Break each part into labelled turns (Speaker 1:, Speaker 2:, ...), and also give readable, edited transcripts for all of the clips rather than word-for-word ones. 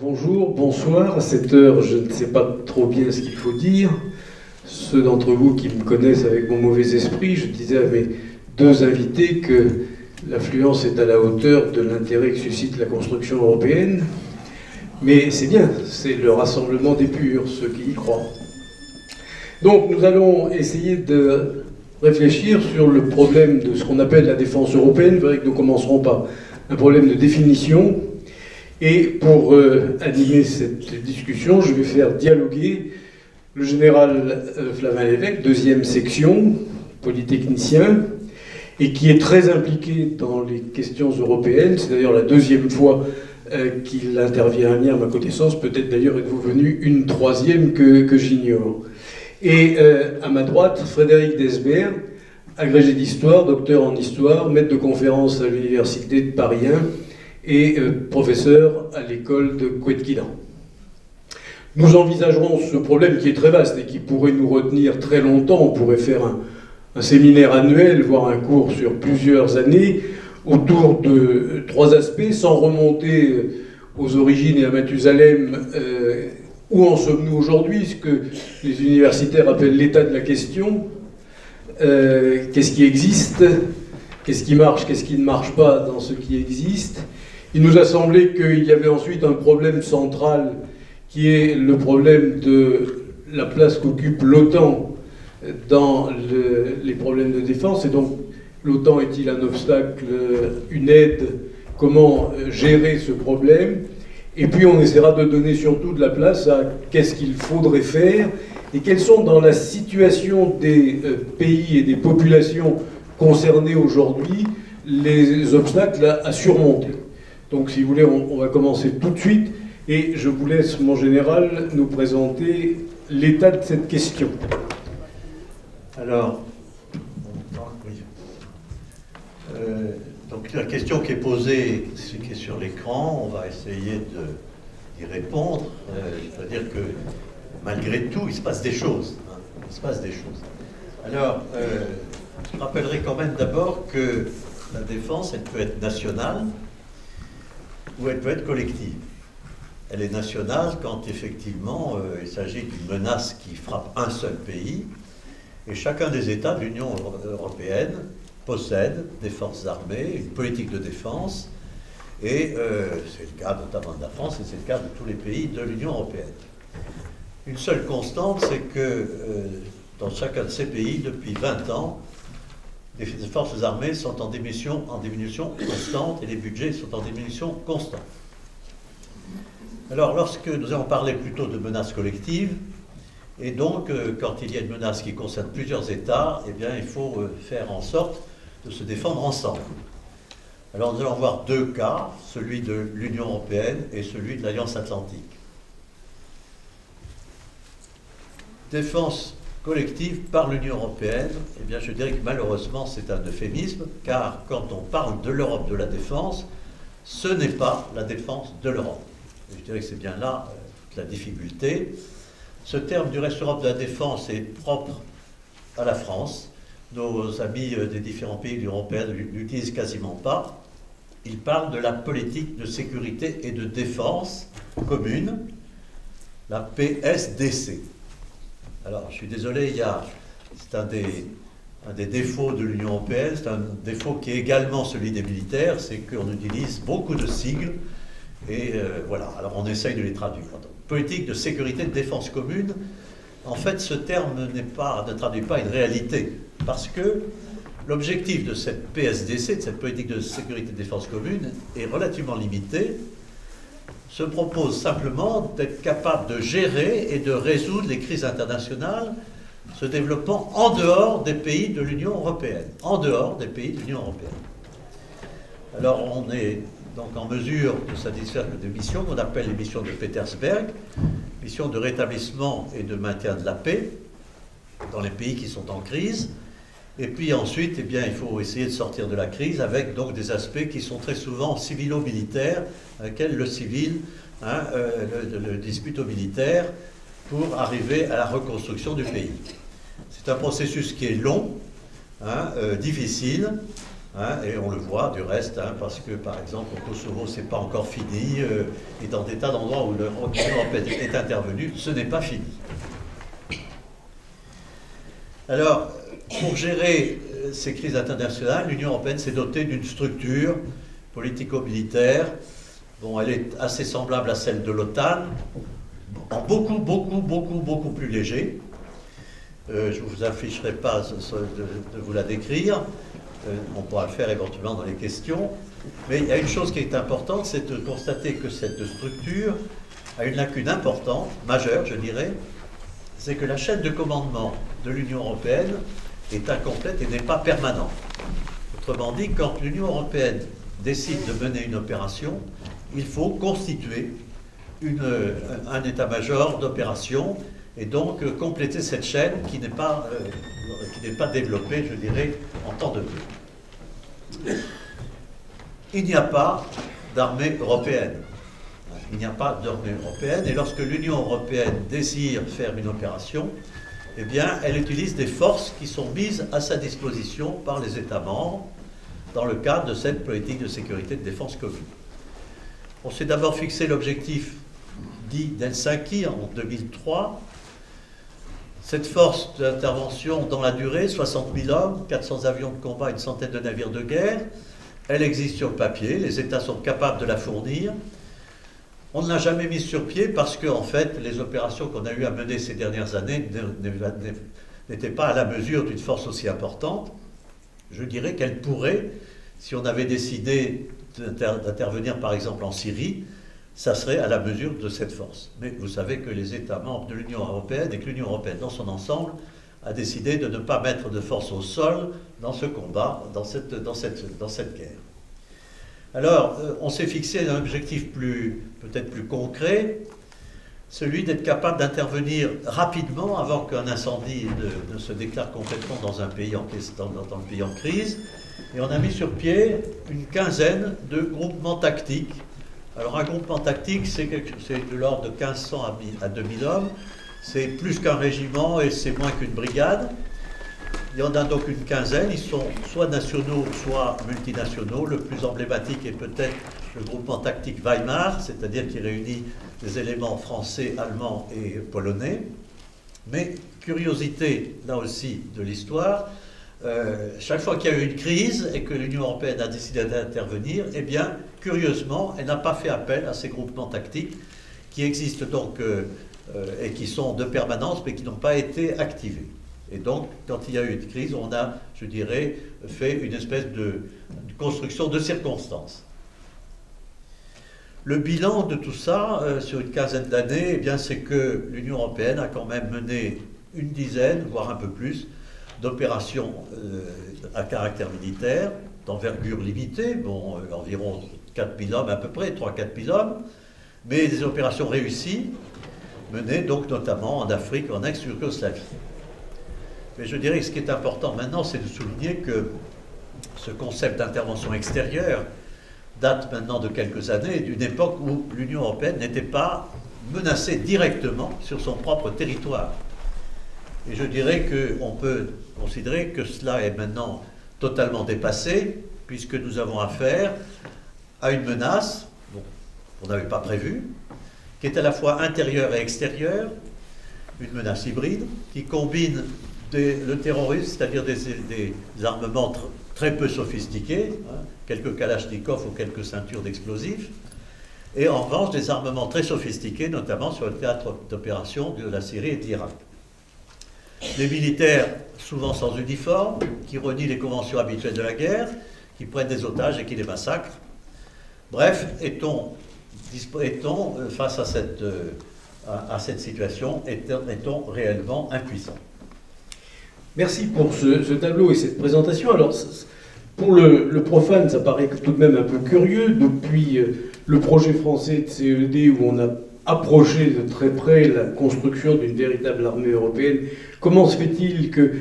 Speaker 1: Bonjour, bonsoir. À cette heure, je ne sais pas trop bien ce qu'il faut dire. Ceux d'entre vous qui me connaissent avec mon mauvais esprit, je disais à mes deux invités que l'affluence est à la hauteur de l'intérêt que suscite la construction européenne. Mais c'est bien, c'est le rassemblement des purs, ceux qui y croient. Donc nous allons essayer de réfléchir sur le problème de ce qu'on appelle la défense européenne. Vous verrez que nous commencerons par un problème de définition. Et pour animer cette discussion, je vais faire dialoguer le général Flavin Lévesque, deuxième section, polytechnicien, et qui est très impliqué dans les questions européennes. C'est d'ailleurs la deuxième fois qu'il intervient à Amiens, à ma connaissance. Peut-être d'ailleurs êtes-vous venu une troisième que j'ignore. Et à ma droite, Frédéric Desbert, agrégé d'histoire, docteur en histoire, maître de conférence à l'université de Paris 1 et professeur à l'école de Couët-Quillan. Nous envisagerons ce problème qui est très vaste et qui pourrait nous retenir très longtemps. On pourrait faire un séminaire annuel, voire un cours sur plusieurs années, autour de trois aspects, sans remonter aux origines et à Mathusalem. Où en sommes-nous aujourd'hui? Ce que les universitaires appellent l'état de la question. Qu'est-ce qui existe? Qu'est-ce qui marche? Qu'est-ce qui ne marche pas dans ce qui existe? Il nous a semblé qu'il y avait ensuite un problème central qui est le problème de la place qu'occupe l'OTAN dans les problèmes de défense. Et donc, l'OTAN est-il un obstacle, une aide? Comment gérer ce problème? Et puis, on essaiera de donner surtout de la place à qu'est-ce qu'il faudrait faire et quelles sont dans la situation des pays et des populations concernées aujourd'hui les obstacles à surmonter. Donc, si vous voulez, on va commencer tout de suite et je vous laisse, mon général, nous présenter l'état de cette question.
Speaker 2: Alors, donc la question qui est posée, ce qui est sur l'écran, on va essayer d'y répondre. Je dois dire que malgré tout, il se passe des choses. Hein, il se passe des choses. Alors, je rappellerai quand même d'abord que la défense, elle peut être nationale ou elle peut être collective. Elle est nationale quand effectivement il s'agit d'une menace qui frappe un seul pays et chacun des États de l'Union européenne possède des forces armées, une politique de défense et c'est le cas notamment de la France et c'est le cas de tous les pays de l'Union européenne. Une seule constante, c'est que dans chacun de ces pays, depuis 20 ans, les forces armées sont en diminution constante et les budgets sont en diminution constante. Alors, lorsque nous allons parler plutôt de menaces collectives, et donc quand il y a une menace qui concerne plusieurs États, eh bien, il faut faire en sorte de se défendre ensemble. Alors, nous allons voir deux cas, celui de l'Union européenne et celui de l'Alliance atlantique. Défense collective par l'Union européenne, eh bien, je dirais que malheureusement c'est un euphémisme, car quand on parle de l'Europe de la défense, ce n'est pas la défense de l'Europe. Je dirais que c'est bien là toute la difficulté. Ce terme du reste Europe de la défense est propre à la France. Nos amis des différents pays de l'Union européenne ne l'utilisent quasiment pas. Ils parlent de la politique de sécurité et de défense commune, la PSDC. Alors, je suis désolé, c'est un des défauts de l'Union européenne, c'est un défaut qui est également celui des militaires, c'est qu'on utilise beaucoup de sigles, et voilà, alors on essaye de les traduire. Donc, politique de sécurité et de défense commune, en fait, ce terme ne traduit pas une réalité, parce que l'objectif de cette PSDC, de cette politique de sécurité et de défense commune, est relativement limité, se propose simplement d'être capable de gérer et de résoudre les crises internationales se développant en dehors des pays de l'Union européenne. En dehors des pays de l'Union européenne. Alors on est donc en mesure de satisfaire des missions qu'on appelle les missions de Petersberg, missions de rétablissement et de maintien de la paix dans les pays qui sont en crise. Et puis ensuite, eh bien, il faut essayer de sortir de la crise avec donc des aspects qui sont très souvent civilo-militaires, dans lesquels le civil le dispute aux militaires pour arriver à la reconstruction du pays. C'est un processus qui est long, difficile, Hein, et on le voit du reste, hein, parce que par exemple au Kosovo c'est pas encore fini, et dans des tas d'endroits où l'Union européenne est intervenue, ce n'est pas fini. Alors, pour gérer ces crises internationales, l'Union européenne s'est dotée d'une structure politico-militaire. Bon, elle est assez semblable à celle de l'OTAN, en beaucoup plus léger. Je ne vous afficherai pas de vous la décrire. On pourra le faire éventuellement dans les questions. Mais il y a une chose qui est importante, c'est de constater que cette structure a une lacune importante, majeure, je dirais, c'est que la chaîne de commandement de l'Union européenne est incomplète et n'est pas permanente. Autrement dit, quand l'Union européenne décide de mener une opération, il faut constituer un état-major d'opération et donc compléter cette chaîne qui n'est pas développée, je dirais, en temps de paix. Il n'y a pas d'armée européenne. Il n'y a pas d'armée européenne, et lorsque l'Union européenne désire faire une opération, eh bien, elle utilise des forces qui sont mises à sa disposition par les États membres dans le cadre de cette politique de sécurité et de défense commune. On s'est d'abord fixé l'objectif dit d'Helsinki en 2003. Cette force d'intervention dans la durée, 60 000 hommes, 400 avions de combat, une centaine de navires de guerre, elle existe sur le papier, les États sont capables de la fournir. On ne l'a jamais mise sur pied parce que, en fait, les opérations qu'on a eu à mener ces dernières années n'étaient pas à la mesure d'une force aussi importante. Je dirais qu'elle pourrait, si on avait décidé d'intervenir par exemple en Syrie, ça serait à la mesure de cette force. Mais vous savez que les États membres de l'Union européenne et que l'Union européenne dans son ensemble a décidé de ne pas mettre de force au sol dans ce combat, dans cette guerre. Alors, on s'est fixé un objectif peut-être plus concret, celui d'être capable d'intervenir rapidement avant qu'un incendie ne se déclare complètement dans un pays dans le pays en crise. Et on a mis sur pied une quinzaine de groupements tactiques. Alors un groupement tactique, c'est de l'ordre de 1500 à 2000 hommes. C'est plus qu'un régiment et c'est moins qu'une brigade. Il y en a donc une quinzaine, ils sont soit nationaux, soit multinationaux. Le plus emblématique est peut-être le groupement tactique Weimar, c'est-à-dire qui réunit des éléments français, allemands et polonais. Mais, curiosité, là aussi, de l'histoire, chaque fois qu'il y a eu une crise et que l'Union européenne a décidé d'intervenir, eh bien, curieusement, elle n'a pas fait appel à ces groupements tactiques qui existent donc et qui sont de permanence, mais qui n'ont pas été activés. Et donc, quand il y a eu une crise, on a, je dirais, fait une espèce de construction de circonstances. Le bilan de tout ça, sur une quinzaine d'années, eh bien, c'est que l'Union européenne a quand même mené une dizaine, voire un peu plus, d'opérations à caractère militaire, d'envergure limitée, bon, environ 4000 hommes à peu près, 3-4 000 hommes, mais des opérations réussies, menées donc notamment en Afrique, en ex-Yougoslavie. Mais je dirais que ce qui est important maintenant, c'est de souligner que ce concept d'intervention extérieure date maintenant de quelques années, d'une époque où l'Union européenne n'était pas menacée directement sur son propre territoire. Et je dirais qu'on peut considérer que cela est maintenant totalement dépassé, puisque nous avons affaire à une menace qu'on n'avait pas prévue, qui est à la fois intérieure et extérieure, une menace hybride, qui combine le terrorisme, c'est-à-dire des armements très peu sophistiqués, hein, quelques kalachnikovs ou quelques ceintures d'explosifs, et en revanche des armements très sophistiqués, notamment sur le théâtre d'opération de la Syrie et de l'Irak. Des militaires souvent sans uniforme, qui renient les conventions habituelles de la guerre, qui prennent des otages et qui les massacrent. Bref, est-on face à cette situation, est-on réellement impuissant?
Speaker 1: Merci pour ce tableau et cette présentation. Alors, pour le profane, ça paraît tout de même un peu curieux. Depuis le projet français de CED, où on a approché de très près la construction d'une véritable armée européenne, comment se fait-il que,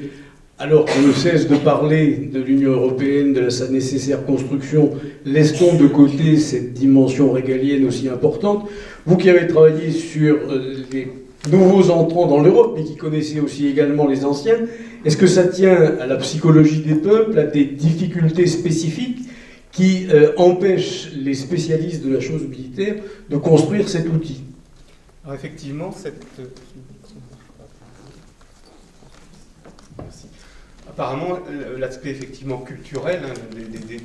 Speaker 1: alors qu'on ne cesse de parler de l'Union européenne, de sa nécessaire construction, laisse-t-on de côté cette dimension régalienne aussi importante? Vous qui avez travaillé sur les nouveaux entrants dans l'Europe, mais qui connaissaient aussi également les anciens. Est-ce que ça tient à la psychologie des peuples, à des difficultés spécifiques qui empêchent les spécialistes de la chose militaire de construire cet outil?
Speaker 3: Alors effectivement, apparemment, l'aspect effectivement culturel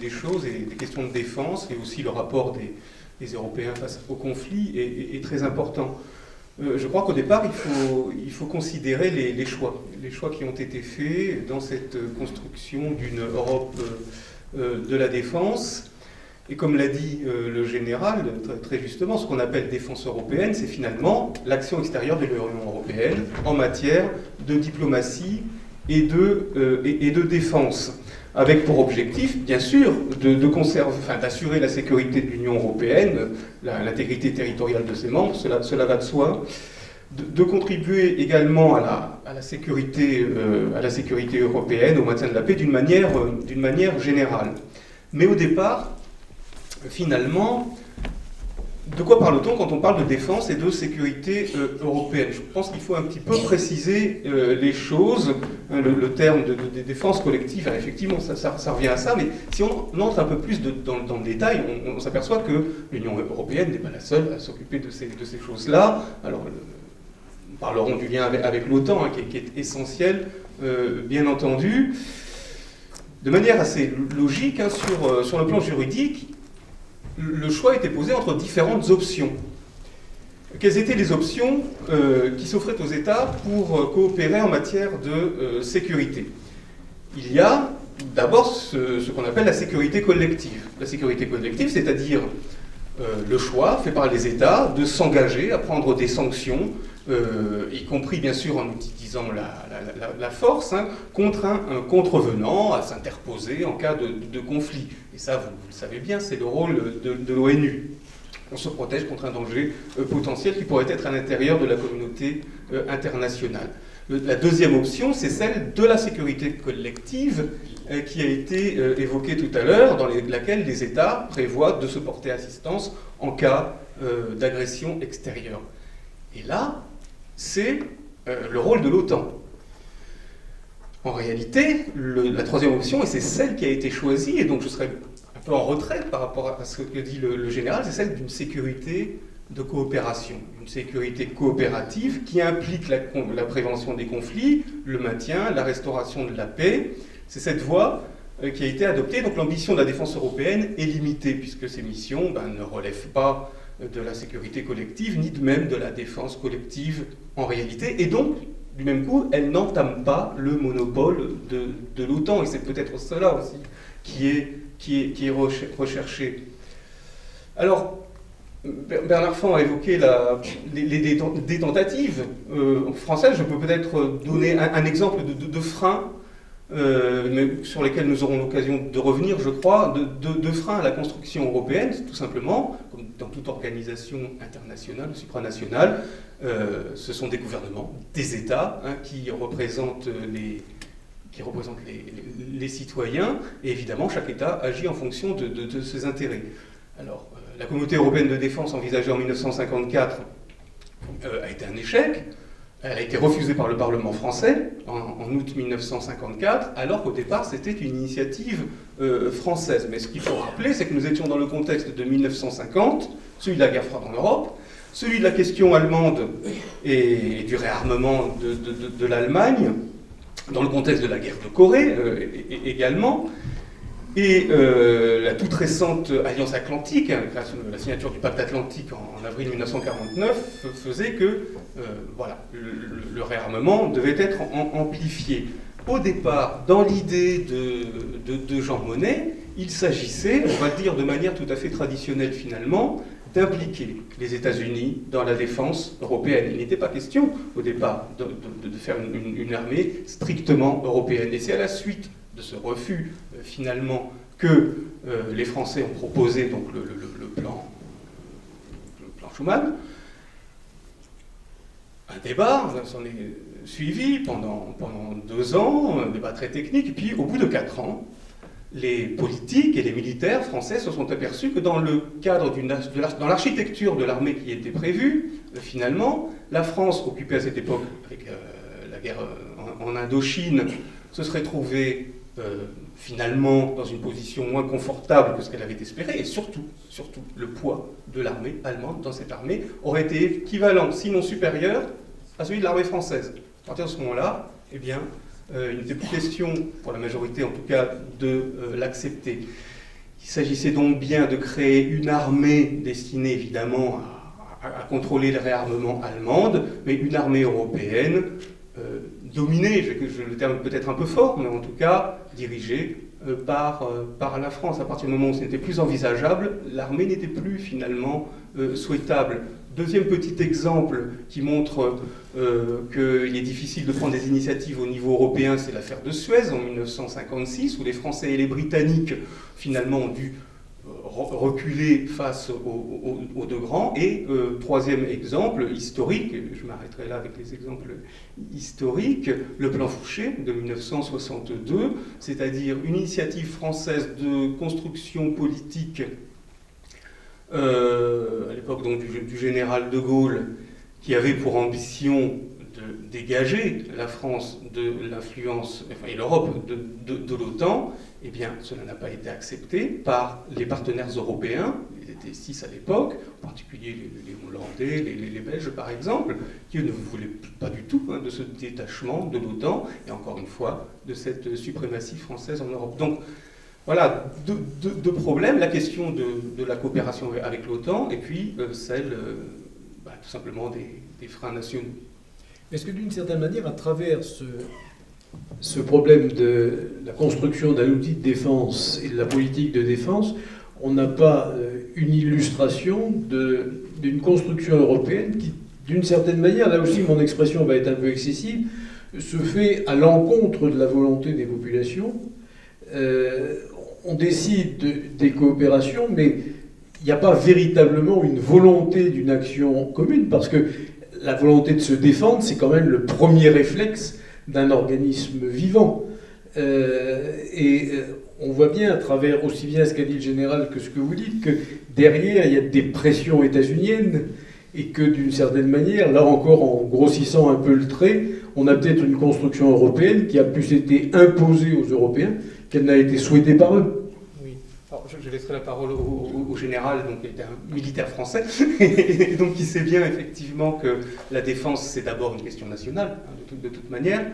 Speaker 3: des choses et des questions de défense, et aussi le rapport des Européens face au conflit est très important. Je crois qu'au départ, il faut considérer les choix qui ont été faits dans cette construction d'une Europe de la défense. Et comme l'a dit le général, très justement, ce qu'on appelle défense européenne, c'est finalement l'action extérieure de l'Union européenne en matière de diplomatie et de défense, avec pour objectif, bien sûr, d'assurer la sécurité de l'Union européenne, l'intégrité territoriale de ses membres, cela va de soi, de contribuer également à la sécurité européenne, au maintien de la paix, d'une manière générale. Mais au départ, finalement, de quoi parle-t-on quand on parle de défense et de sécurité européenne? Je pense qu'il faut un petit peu préciser les choses. Le terme de défense collective, effectivement, ça revient à ça, mais si on entre un peu plus dans le détail, on s'aperçoit que l'Union européenne n'est pas la seule à s'occuper de ces choses-là. Alors, nous parlerons du lien avec l'OTAN, hein, qui est essentiel, bien entendu. De manière assez logique, hein, sur le plan juridique, le choix était posé entre différentes options. Quelles étaient les options qui s'offraient aux États pour coopérer en matière de sécurité? Il y a d'abord ce qu'on appelle la sécurité collective. La sécurité collective, c'est-à-dire le choix fait par les États de s'engager à prendre des sanctions, y compris bien sûr en utilisant la force, hein, contre un contrevenant, à s'interposer en cas de conflit. Et ça, vous le savez bien, c'est le rôle de l'ONU. On se protège contre un danger potentiel qui pourrait être à l'intérieur de la communauté internationale. La deuxième option, c'est celle de la sécurité collective qui a été évoquée tout à l'heure, dans laquelle les États prévoient de se porter assistance en cas d'agression extérieure. Et là, c'est le rôle de l'OTAN. En réalité, la troisième option, et c'est celle qui a été choisie, et donc je serais un peu en retrait par rapport à ce que dit le général, c'est celle d'une sécurité de coopération, une sécurité coopérative qui implique la prévention des conflits, le maintien, la restauration de la paix. C'est cette voie qui a été adoptée. Donc l'ambition de la défense européenne est limitée, puisque ces missions ne relèvent pas de la sécurité collective, ni même de la défense collective en réalité. Et donc, du même coup, elle n'entame pas le monopole de l'OTAN. Et c'est peut-être cela aussi qui est recherché. Alors, Bernard Fan a évoqué des tentatives françaises. Je peux peut-être donner un exemple de frein, mais sur lesquels nous aurons l'occasion de revenir, je crois, de frein à la construction européenne, tout simplement, comme dans toute organisation internationale, supranationale. Ce sont des gouvernements, des États, hein, qui représentent les citoyens, et évidemment, chaque État agit en fonction de ses intérêts. Alors, la communauté européenne de défense envisagée en 1954 a été un échec. Elle a été refusée par le Parlement français en août 1954, alors qu'au départ, c'était une initiative française. Mais ce qu'il faut rappeler, c'est que nous étions dans le contexte de 1950, celui de la guerre froide en Europe, celui de la question allemande et du réarmement de l'Allemagne, dans le contexte de la guerre de Corée également, et la toute récente Alliance Atlantique, la signature du pacte Atlantique en avril 1949, faisait que voilà, le réarmement devait être amplifié. Au départ, dans l'idée de Jean Monnet, il s'agissait, on va le dire de manière tout à fait traditionnelle finalement, d'impliquer les États-Unis dans la défense européenne. Il n'était pas question au départ de faire une armée strictement européenne. Et c'est à la suite de ce refus finalement que les Français ont proposé donc le plan Schuman. Un débat s'en est suivi pendant 2 ans, un débat très technique, et puis au bout de 4 ans, les politiques et les militaires français se sont aperçus que dans le cadre dans l'architecture de l'armée qui était prévue, finalement, la France, occupée à cette époque avec la guerre en Indochine, se serait trouvée finalement dans une position moins confortable que ce qu'elle avait espéré, et surtout, le poids de l'armée allemande dans cette armée aurait été équivalent, sinon supérieur, à celui de l'armée française. À partir de ce moment-là, eh bien, il n'était plus question, pour la majorité en tout cas, de l'accepter. Il s'agissait donc bien de créer une armée destinée évidemment à contrôler le réarmement allemand, mais une armée européenne dominée, le terme peut-être un peu fort, mais en tout cas dirigée par la France. À partir du moment où ce n'était plus envisageable, l'armée n'était plus finalement souhaitable. Deuxième petit exemple qui montre qu'il est difficile de prendre des initiatives au niveau européen, c'est l'affaire de Suez en 1956, où les Français et les Britanniques finalement ont dû reculer face aux deux grands. Et troisième exemple historique, je m'arrêterai là avec les exemples historiques, le plan Fouché de 1962, c'est-à-dire une initiative française de construction politique à l'époque donc du général de Gaulle, qui avait pour ambition de dégager la France de l'influence, et l'Europe de l'OTAN. Eh bien, cela n'a pas été accepté par les partenaires européens, ils étaient 6 à l'époque, en particulier les Hollandais, les Belges par exemple, qui ne voulaient pas du tout de ce détachement de l'OTAN, et encore une fois, de cette suprématie française en Europe. Donc, voilà, deux problèmes, la question de la coopération avec l'OTAN, et puis celle, tout simplement, des freins nationaux.
Speaker 1: Est-ce que d'une certaine manière, à travers ce problème de la construction d'un outil de défense et de la politique de défense, on n'a pas une illustration d'une construction européenne qui, d'une certaine manière, là aussi mon expression va être un peu excessive, se fait à l'encontre de la volonté des populations. On décide des coopérations, mais il n'y a pas véritablement une volonté d'une action commune, parce que la volonté de se défendre, c'est quand même le premier réflexe d'un organisme vivant. On voit bien à travers aussi bien ce qu'a dit le général que ce que vous dites, que derrière, il y a des pressions états-uniennes, et que d'une certaine manière, là encore en grossissant un peu le trait, on a peut-être une construction européenne qui a plus été imposée aux Européens qu'elle n'a été souhaitée par eux.
Speaker 3: Oui. Alors, je laisserai la parole au général, donc, qui était un militaire français, et donc qui sait bien effectivement que la défense, c'est d'abord une question nationale, hein, de toute manière.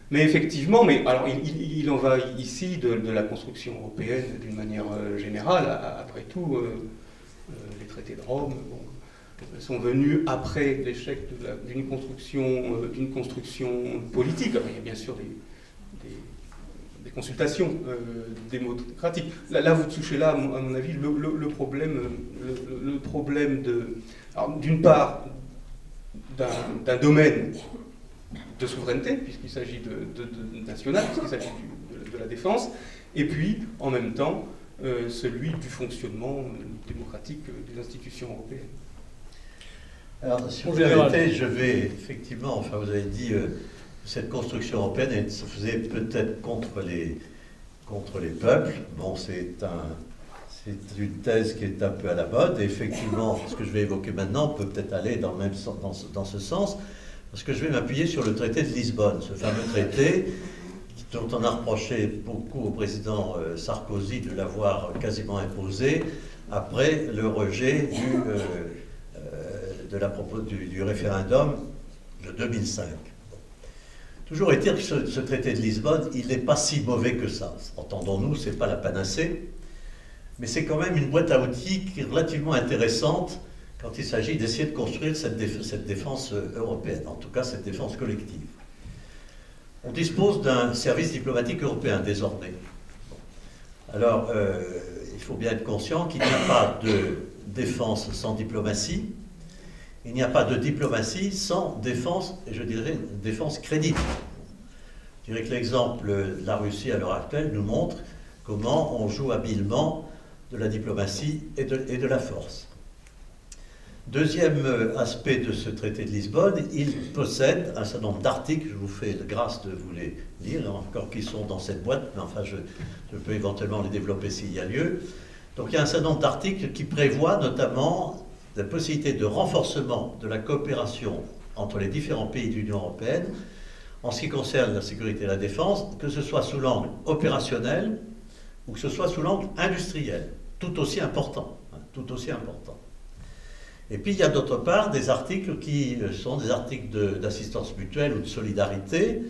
Speaker 3: Mais effectivement, alors, il en va ici de la construction européenne d'une manière générale. Après tout, les traités de Rome sont venus après l'échec d'une construction politique. Alors, il y a bien sûr des consultations démocratiques. Là, vous touchez là, à mon avis, le problème d'une part, d'un domaine de souveraineté, puisqu'il s'agit de national, puisqu'il s'agit de la défense, et puis, en même temps, celui du fonctionnement démocratique des institutions européennes.
Speaker 2: Alors, si vous permettez, je vais effectivement, enfin, vous avez dit cette construction européenne, elle se faisait peut-être contre les peuples. Bon, c'est une thèse qui est un peu à la mode, et effectivement, ce que je vais évoquer maintenant peut peut-être aller dans le même sens, dans ce sens, parce que je vais m'appuyer sur le traité de Lisbonne, ce fameux traité dont on a reproché beaucoup au président Sarkozy de l'avoir quasiment imposé après le rejet du référendum de 2005. Toujours est-il que ce traité de Lisbonne, il n'est pas si mauvais que ça. Entendons-nous, ce n'est pas la panacée, mais c'est quand même une boîte à outils qui est relativement intéressante quand il s'agit d'essayer de construire cette défense européenne, en tout cas cette défense collective. On dispose d'un service diplomatique européen désormais. Alors, il faut bien être conscient qu'il n'y a pas de défense sans diplomatie, il n'y a pas de diplomatie sans défense, et je dirais défense crédible. Je dirais que l'exemple de la Russie à l'heure actuelle nous montre comment on joue habilement de la diplomatie et de la force. Deuxième aspect de ce traité de Lisbonne, il possède un certain nombre d'articles, je vous fais la grâce de vous les lire, encore qui sont dans cette boîte, mais enfin je peux éventuellement les développer s'il y a lieu. Donc il y a un certain nombre d'articles qui prévoient notamment la possibilité de renforcement de la coopération entre les différents pays de l'Union européenne en ce qui concerne la sécurité et la défense, que ce soit sous l'angle opérationnel ou que ce soit sous l'angle industriel, tout aussi important, hein, tout aussi important. Et puis il y a d'autre part des articles qui sont des articles d'assistance mutuelle ou de solidarité.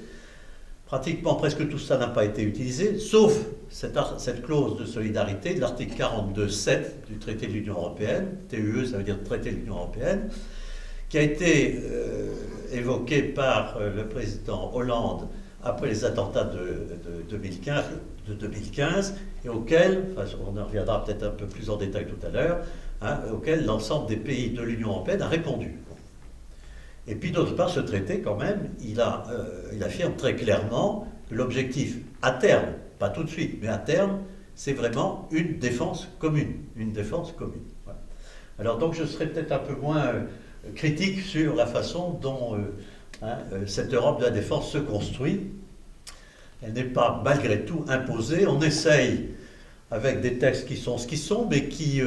Speaker 2: Pratiquement presque tout ça n'a pas été utilisé, sauf cette clause de solidarité de l'article 42.7 du traité de l'Union européenne, TUE ça veut dire traité de l'Union européenne, qui a été évoqué par le président Hollande après les attentats de 2015 et auquel, enfin, on en reviendra peut-être un peu plus en détail tout à l'heure, hein, auquel l'ensemble des pays de l'Union européenne a répondu. Et puis d'autre part, ce traité, quand même, il affirme très clairement que l'objectif, à terme, pas tout de suite, mais à terme, c'est vraiment une défense commune. Une défense commune. Voilà. Alors donc je serai peut-être un peu moins critique sur la façon dont cette Europe de la défense se construit. Elle n'est pas malgré tout imposée. On essaye, avec des textes qui sont ce qu'ils sont, mais qui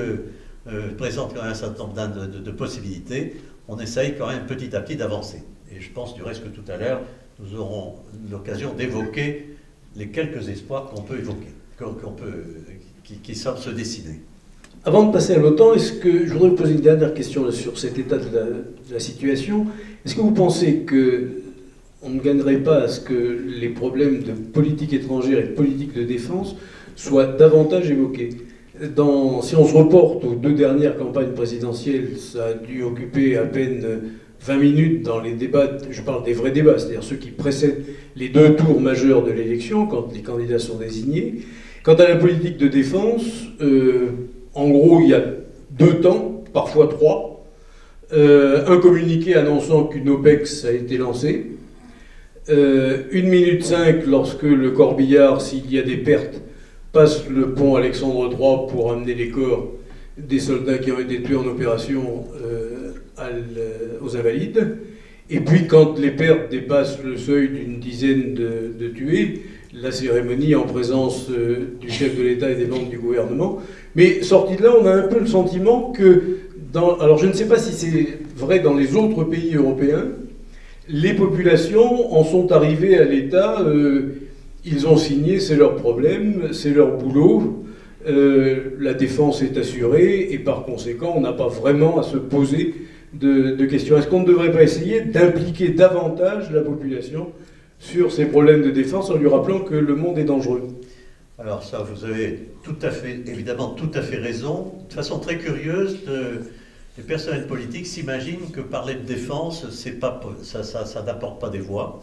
Speaker 2: présentent quand même un certain nombre de possibilités, on essaye quand même petit à petit d'avancer. Et je pense du reste que tout à l'heure, nous aurons l'occasion d'évoquer les quelques espoirs qu'on peut évoquer, qui semblent se dessiner.
Speaker 1: Avant de passer à l'OTAN, je voudrais vous poser une dernière question sur cet état de la situation. Est-ce que vous pensez qu'on ne gagnerait pas à ce que les problèmes de politique étrangère et de politique de défense soient davantage évoqués ? Si on se reporte aux 2 dernières campagnes présidentielles, ça a dû occuper à peine 20 minutes dans les débats, je parle des vrais débats, c'est-à-dire ceux qui précèdent les 2 tours majeurs de l'élection, quand les candidats sont désignés. Quant à la politique de défense, en gros, il y a 2 temps, parfois 3. Un communiqué annonçant qu'une OPEX a été lancée. 1 minute 5 lorsque le corbillard, s'il y a des pertes, passe le pont Alexandre III pour amener les corps des soldats qui ont été tués en opération aux Invalides. Et puis quand les pertes dépassent le seuil d'une dizaine de tués, la cérémonie en présence du chef de l'État et des membres du gouvernement. Mais sorti de là, on a un peu le sentiment que, alors je ne sais pas si c'est vrai dans les autres pays européens, les populations en sont arrivées à l'état... ils ont signé, c'est leur problème, c'est leur boulot, la défense est assurée, et par conséquent, on n'a pas vraiment à se poser de questions. Est-ce qu'on ne devrait pas essayer d'impliquer davantage la population sur ces problèmes de défense en lui rappelant que le monde est dangereux?
Speaker 2: Alors ça, vous avez évidemment tout à fait raison. De façon très curieuse, les personnels politiques s'imaginent que parler de défense, ça n'apporte pas des voix.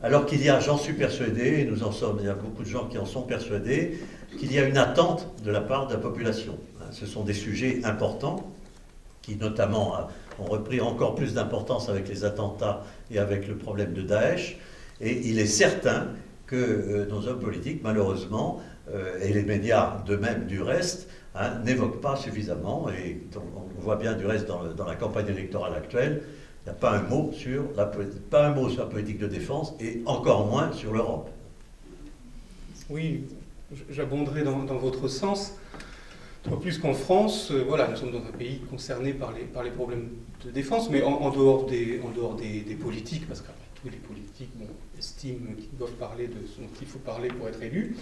Speaker 2: Alors qu'il y a, j'en suis persuadé, et il y a beaucoup de gens qui en sont persuadés, qu'il y a une attente de la part de la population. Ce sont des sujets importants, qui notamment ont repris encore plus d'importance avec les attentats et avec le problème de Daesh. Et il est certain que nos hommes politiques, malheureusement, et les médias d'eux-mêmes du reste, n'évoquent pas suffisamment, et on voit bien du reste dans la campagne électorale actuelle, il n'y a pas un mot sur la politique de défense et encore moins sur l'Europe.
Speaker 3: Oui, j'abonderai dans votre sens. Plus qu'en France, voilà, nous sommes dans un pays concerné par les problèmes de défense, mais en dehors des politiques, parce qu'après tout, les politiques estiment qu'ils doivent parler de ce dont il faut parler pour être élus.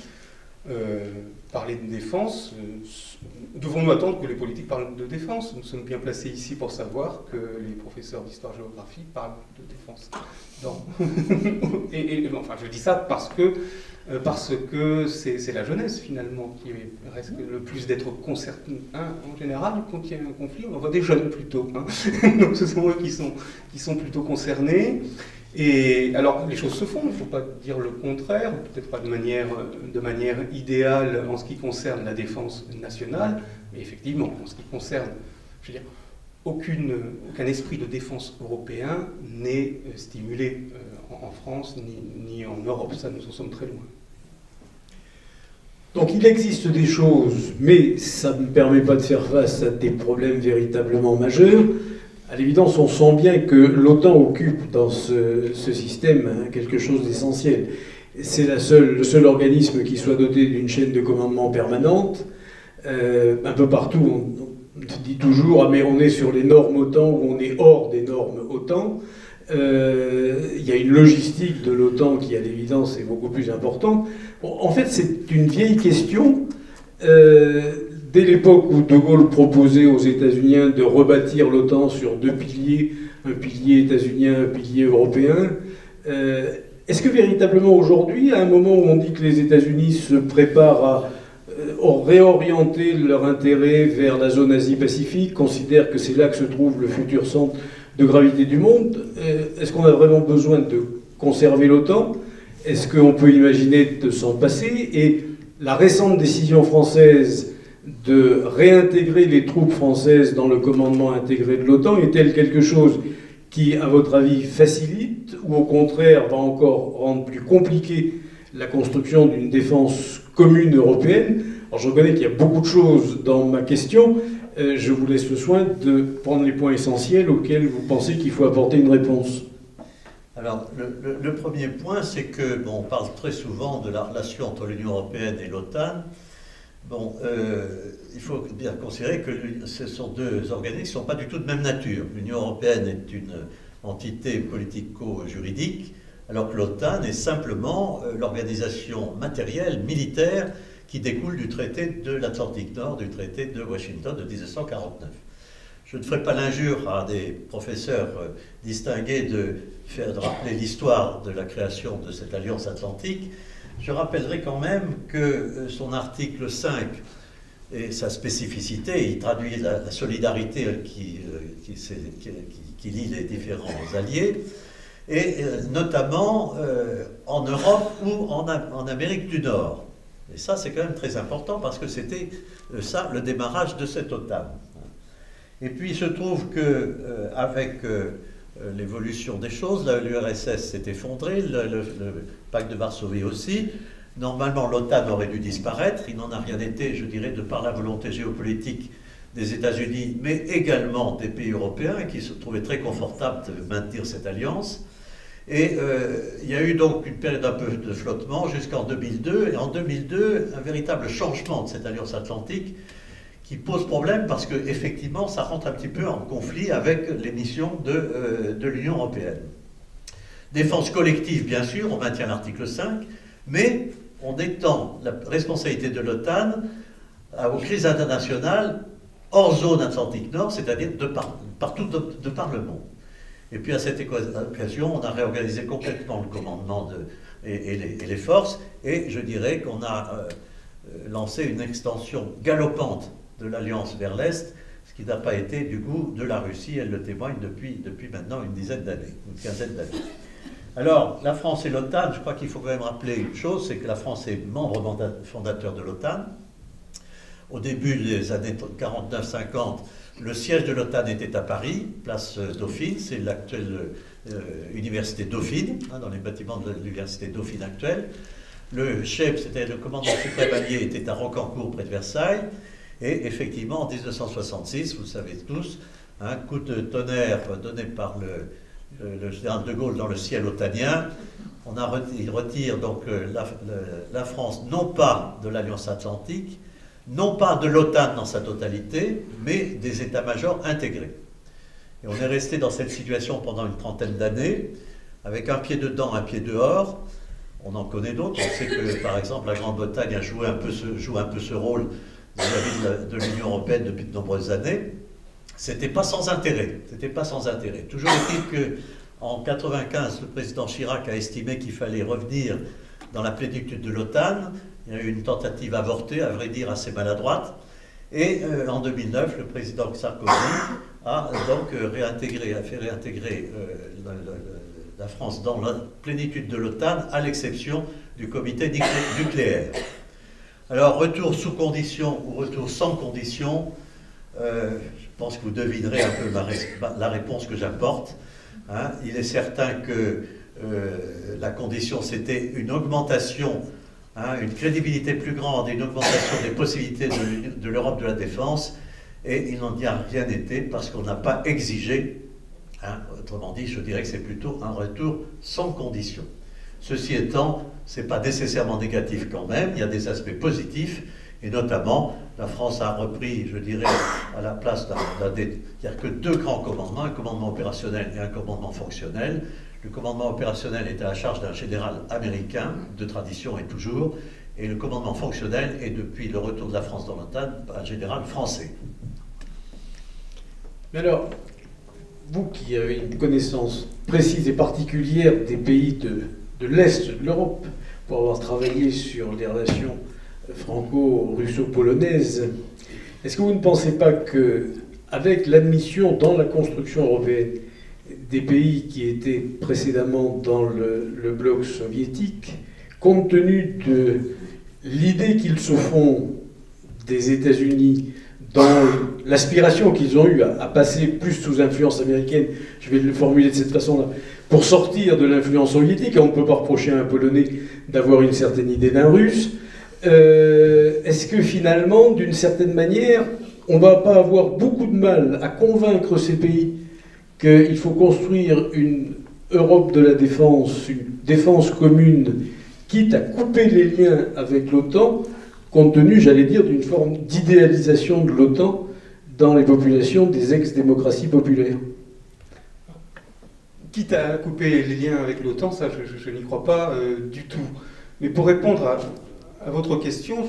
Speaker 3: Parler de défense, devons-nous attendre que les politiques parlent de défense? Nous sommes bien placés ici pour savoir que les professeurs d'histoire-géographie parlent de défense. Enfin, je dis ça parce que c'est la jeunesse, finalement, qui risque le plus d'être concernée. En général, quand il y a un conflit, on voit des jeunes plutôt. Donc ce sont eux qui sont plutôt concernés. Et alors, les choses se font, il ne faut pas dire le contraire, peut-être pas de manière idéale en ce qui concerne la défense nationale, mais effectivement, en ce qui concerne, je veux dire, aucun esprit de défense européen n'est stimulé en France ni en Europe. Ça, nous en sommes très loin.
Speaker 1: Donc il existe des choses, mais ça ne permet pas de faire face à des problèmes véritablement majeurs. à l'évidence, on sent bien que l'OTAN occupe dans ce système quelque chose d'essentiel. C'est le seul organisme qui soit doté d'une chaîne de commandement permanente. Un peu partout, on dit toujours « Ah mais on est sur les normes OTAN ou on est hors des normes OTAN ». Il y a une logistique de l'OTAN qui, à l'évidence, est beaucoup plus importante. Bon, en fait, c'est une vieille question. Dès l'époque où De Gaulle proposait aux États-Unis de rebâtir l'OTAN sur deux piliers, un pilier états-unien, un pilier européen, est-ce que véritablement aujourd'hui, à un moment où on dit que les États-Unis se préparent à réorienter leur intérêt vers la zone Asie-Pacifique, considèrent que c'est là que se trouve le futur centre de gravité du monde, est-ce qu'on a vraiment besoin de conserver l'OTAN? Est-ce qu'on peut imaginer de s'en passer? Et la récente décision française de réintégrer les troupes françaises dans le commandement intégré de l'OTAN est-elle quelque chose qui, à votre avis, facilite ou au contraire va encore rendre plus compliqué la construction d'une défense commune européenne? Alors je reconnais qu'il y a beaucoup de choses dans ma question. Je vous laisse le soin de prendre les points essentiels auxquels vous pensez qu'il faut apporter une réponse.
Speaker 2: Alors, le premier point, c'est que, bon, on parle très souvent de la relation entre l'Union européenne et l'OTAN. Bon, il faut bien considérer que ce sont deux organismes qui ne sont pas du tout de même nature. L'Union européenne est une entité politico-juridique, alors que l'OTAN est simplement l'organisation matérielle, militaire, qui découle du traité de l'Atlantique Nord, du traité de Washington de 1949. Je ne ferai pas l'injure à des professeurs distingués de rappeler l'histoire de la création de cette alliance atlantique. Je rappellerai quand même que son article 5 et sa spécificité, il traduit la solidarité qui lie les différents alliés, et notamment en Europe ou en Amérique du Nord. Et ça, c'est quand même très important parce que c'était ça le démarrage de cette OTAN. Et puis, il se trouve qu'avec l'évolution des choses, l'URSS s'est effondrée, le pacte de Varsovie aussi. Normalement, l'OTAN aurait dû disparaître. Il n'en a rien été, je dirais, de par la volonté géopolitique des États-Unis, mais également des pays européens qui se trouvaient très confortables de maintenir cette alliance. Et il y a eu donc une période un peu de flottement jusqu'en 2002. Et en 2002, un véritable changement de cette alliance atlantique qui pose problème parce qu'effectivement, ça rentre un petit peu en conflit avec les missions de l'Union européenne. Défense collective, bien sûr, on maintient l'article 5, mais on étend la responsabilité de l'OTAN aux crises internationales hors zone Atlantique Nord, c'est-à-dire partout de par le monde. Et puis à cette occasion, on a réorganisé complètement le commandement et les forces, et je dirais qu'on a lancé une extension galopante de l'Alliance vers l'Est, ce qui n'a pas été du goût de la Russie, elle le témoigne depuis maintenant une dizaine d'années, une quinzaine d'années. Alors, la France et l'OTAN, je crois qu'il faut quand même rappeler une chose, c'est que la France est membre fondateur de l'OTAN. Au début des années 49-50, le siège de l'OTAN était à Paris, place Dauphine, c'est l'actuelle université Dauphine, dans les bâtiments de l'université Dauphine actuelle. Le chef, c'était le commandant suprême allié, était à Rocancourt, près de Versailles. Et effectivement, en 1966, vous le savez tous, un coup de tonnerre donné par le général de Gaulle dans le ciel otanien, il retire donc la France, non pas de l'Alliance Atlantique, non pas de l'OTAN dans sa totalité, mais des états-majors intégrés. Et on est resté dans cette situation pendant une trentaine d'années, avec un pied dedans, un pied dehors. On en connaît d'autres. On sait que, par exemple, la Grande-Bretagne a joue un peu ce rôle vis-à-vis de l'Union européenne depuis de nombreuses années. C'était pas sans intérêt. C'était pas sans intérêt. Toujours est-il qu'en 1995, le président Chirac a estimé qu'il fallait revenir dans la plénitude de l'OTAN. Il y a eu une tentative avortée, à vrai dire assez maladroite. Et en 2009, le président Sarkozy a donc fait réintégrer la France dans la plénitude de l'OTAN, à l'exception du comité nucléaire. Alors, retour sous condition ou retour sans condition, je pense que vous devinerez un peu la réponse que j'apporte. Hein. Il est certain que la condition, c'était une augmentation, une crédibilité plus grande et une augmentation des possibilités de l'Europe de la défense. et il n'en a rien été parce qu'on n'a pas exigé, hein, autrement dit, je dirais que c'est plutôt un retour sans condition. Ceci étant, ce n'est pas nécessairement négatif quand même, il y a des aspects positifs, et notamment, la France a repris, je dirais, à la place il n'y a que 2 grands commandements, un commandement opérationnel et un commandement fonctionnel. Le commandement opérationnel est à la charge d'un général américain, de tradition et toujours, et le commandement fonctionnel est, depuis le retour de la France dans l'OTAN, un général français.
Speaker 1: Mais alors, vous qui avez une connaissance précise et particulière des pays de l'Est de l'Europe, pour avoir travaillé sur les relations franco-russo-polonaises, est-ce que vous ne pensez pas qu'avec l'admission dans la construction européenne des pays qui étaient précédemment dans le bloc soviétique, compte tenu de l'idée qu'ils se font des États-Unis, dans l'aspiration qu'ils ont eue à passer plus sous influence américaine, je vais le formuler de cette façon-là, pour sortir de l'influence soviétique, et on ne peut pas reprocher à un Polonais d'avoir une certaine idée d'un Russe, est-ce que finalement, d'une certaine manière, on ne va pas avoir beaucoup de mal à convaincre ces pays qu'il faut construire une Europe de la défense, une défense commune, quitte à couper les liens avec l'OTAN, compte tenu, j'allais dire, d'une forme d'idéalisation de l'OTAN dans les populations des ex-démocraties populaires?
Speaker 3: Quitte à couper les liens avec l'OTAN, ça je n'y crois pas du tout. Mais pour répondre à votre question,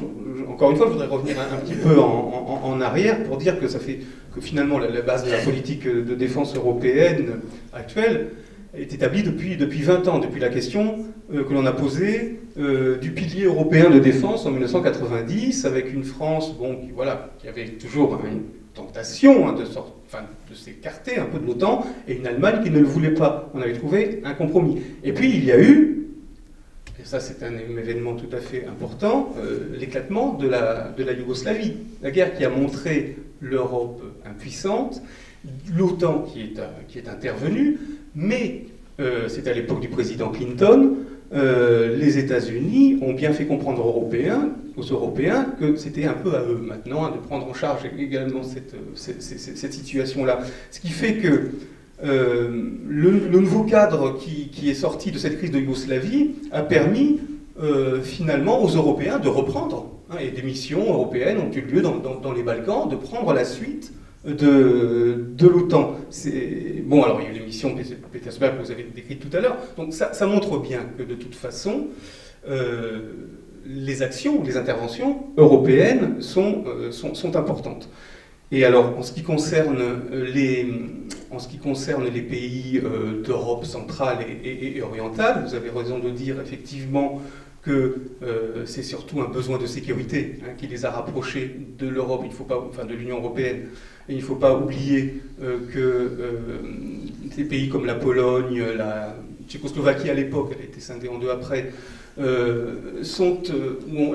Speaker 3: encore une fois, je voudrais revenir un petit peu en arrière pour dire que ça fait que finalement la base de la politique de défense européenne actuelle est établie depuis 20 ans, depuis la question que l'on a posée du pilier européen de défense en 1990, avec une France qui avait toujours une tentation de s'écarter un peu de l'OTAN, et une Allemagne qui ne le voulait pas. On avait trouvé un compromis. Et puis il y a eu, et ça c'est un événement tout à fait important, l'éclatement de la Yougoslavie. La guerre qui a montré l'Europe impuissante, l'OTAN qui est intervenue, mais c'était à l'époque du président Clinton, les États-Unis ont bien fait comprendre aux Européens que c'était un peu à eux maintenant de prendre en charge également cette situation-là. Ce qui fait que le nouveau cadre qui est sorti de cette crise de Yougoslavie a permis finalement aux Européens de reprendre, et des missions européennes ont eu lieu dans les Balkans, de prendre la suite de l'OTAN. Bon, alors il y a eu les missions Petersberg que vous avez décrites tout à l'heure, donc ça montre bien que de toute façon, les actions, les interventions européennes sont importantes. Et alors, en ce qui concerne les pays d'Europe centrale et orientale, vous avez raison de dire effectivement que c'est surtout un besoin de sécurité qui les a rapprochés de l'Europe, de l'Union européenne. Et il ne faut pas oublier que des pays comme la Pologne, la Tchécoslovaquie à l'époque, elle a été scindée en deux après, la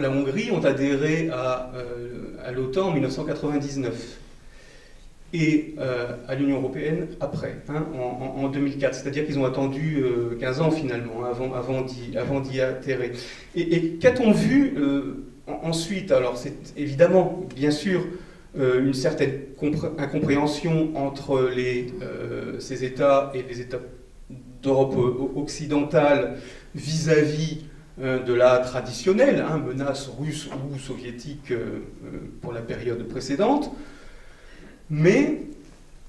Speaker 3: Hongrie ont adhéré à l'OTAN en 1999. Et à l'Union européenne après, en 2004. C'est-à-dire qu'ils ont attendu 15 ans finalement avant d'y atterrir. Et qu'a-t-on vu ensuite? Alors c'est évidemment, bien sûr, une certaine incompréhension entre ces États et les États d'Europe occidentale vis-à-vis de la traditionnelle menace russe ou soviétique pour la période précédente. Mais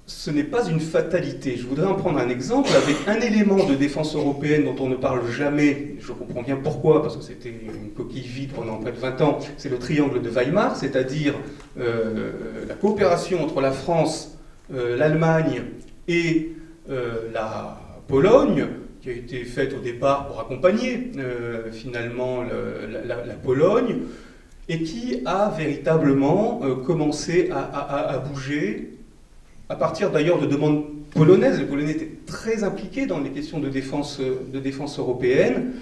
Speaker 3: ce n'est pas une fatalité. Je voudrais en prendre un exemple avec un élément de défense européenne dont on ne parle jamais. Je comprends bien pourquoi, parce que c'était une coquille vide pendant près de 20 ans. C'est le triangle de Weimar, c'est-à-dire la coopération entre la France, l'Allemagne et la Pologne, qui a été faite au départ pour accompagner finalement la Pologne, et qui a véritablement commencé à bouger, à partir d'ailleurs de demandes polonaises. Les Polonais étaient très impliqués dans les questions de défense européenne,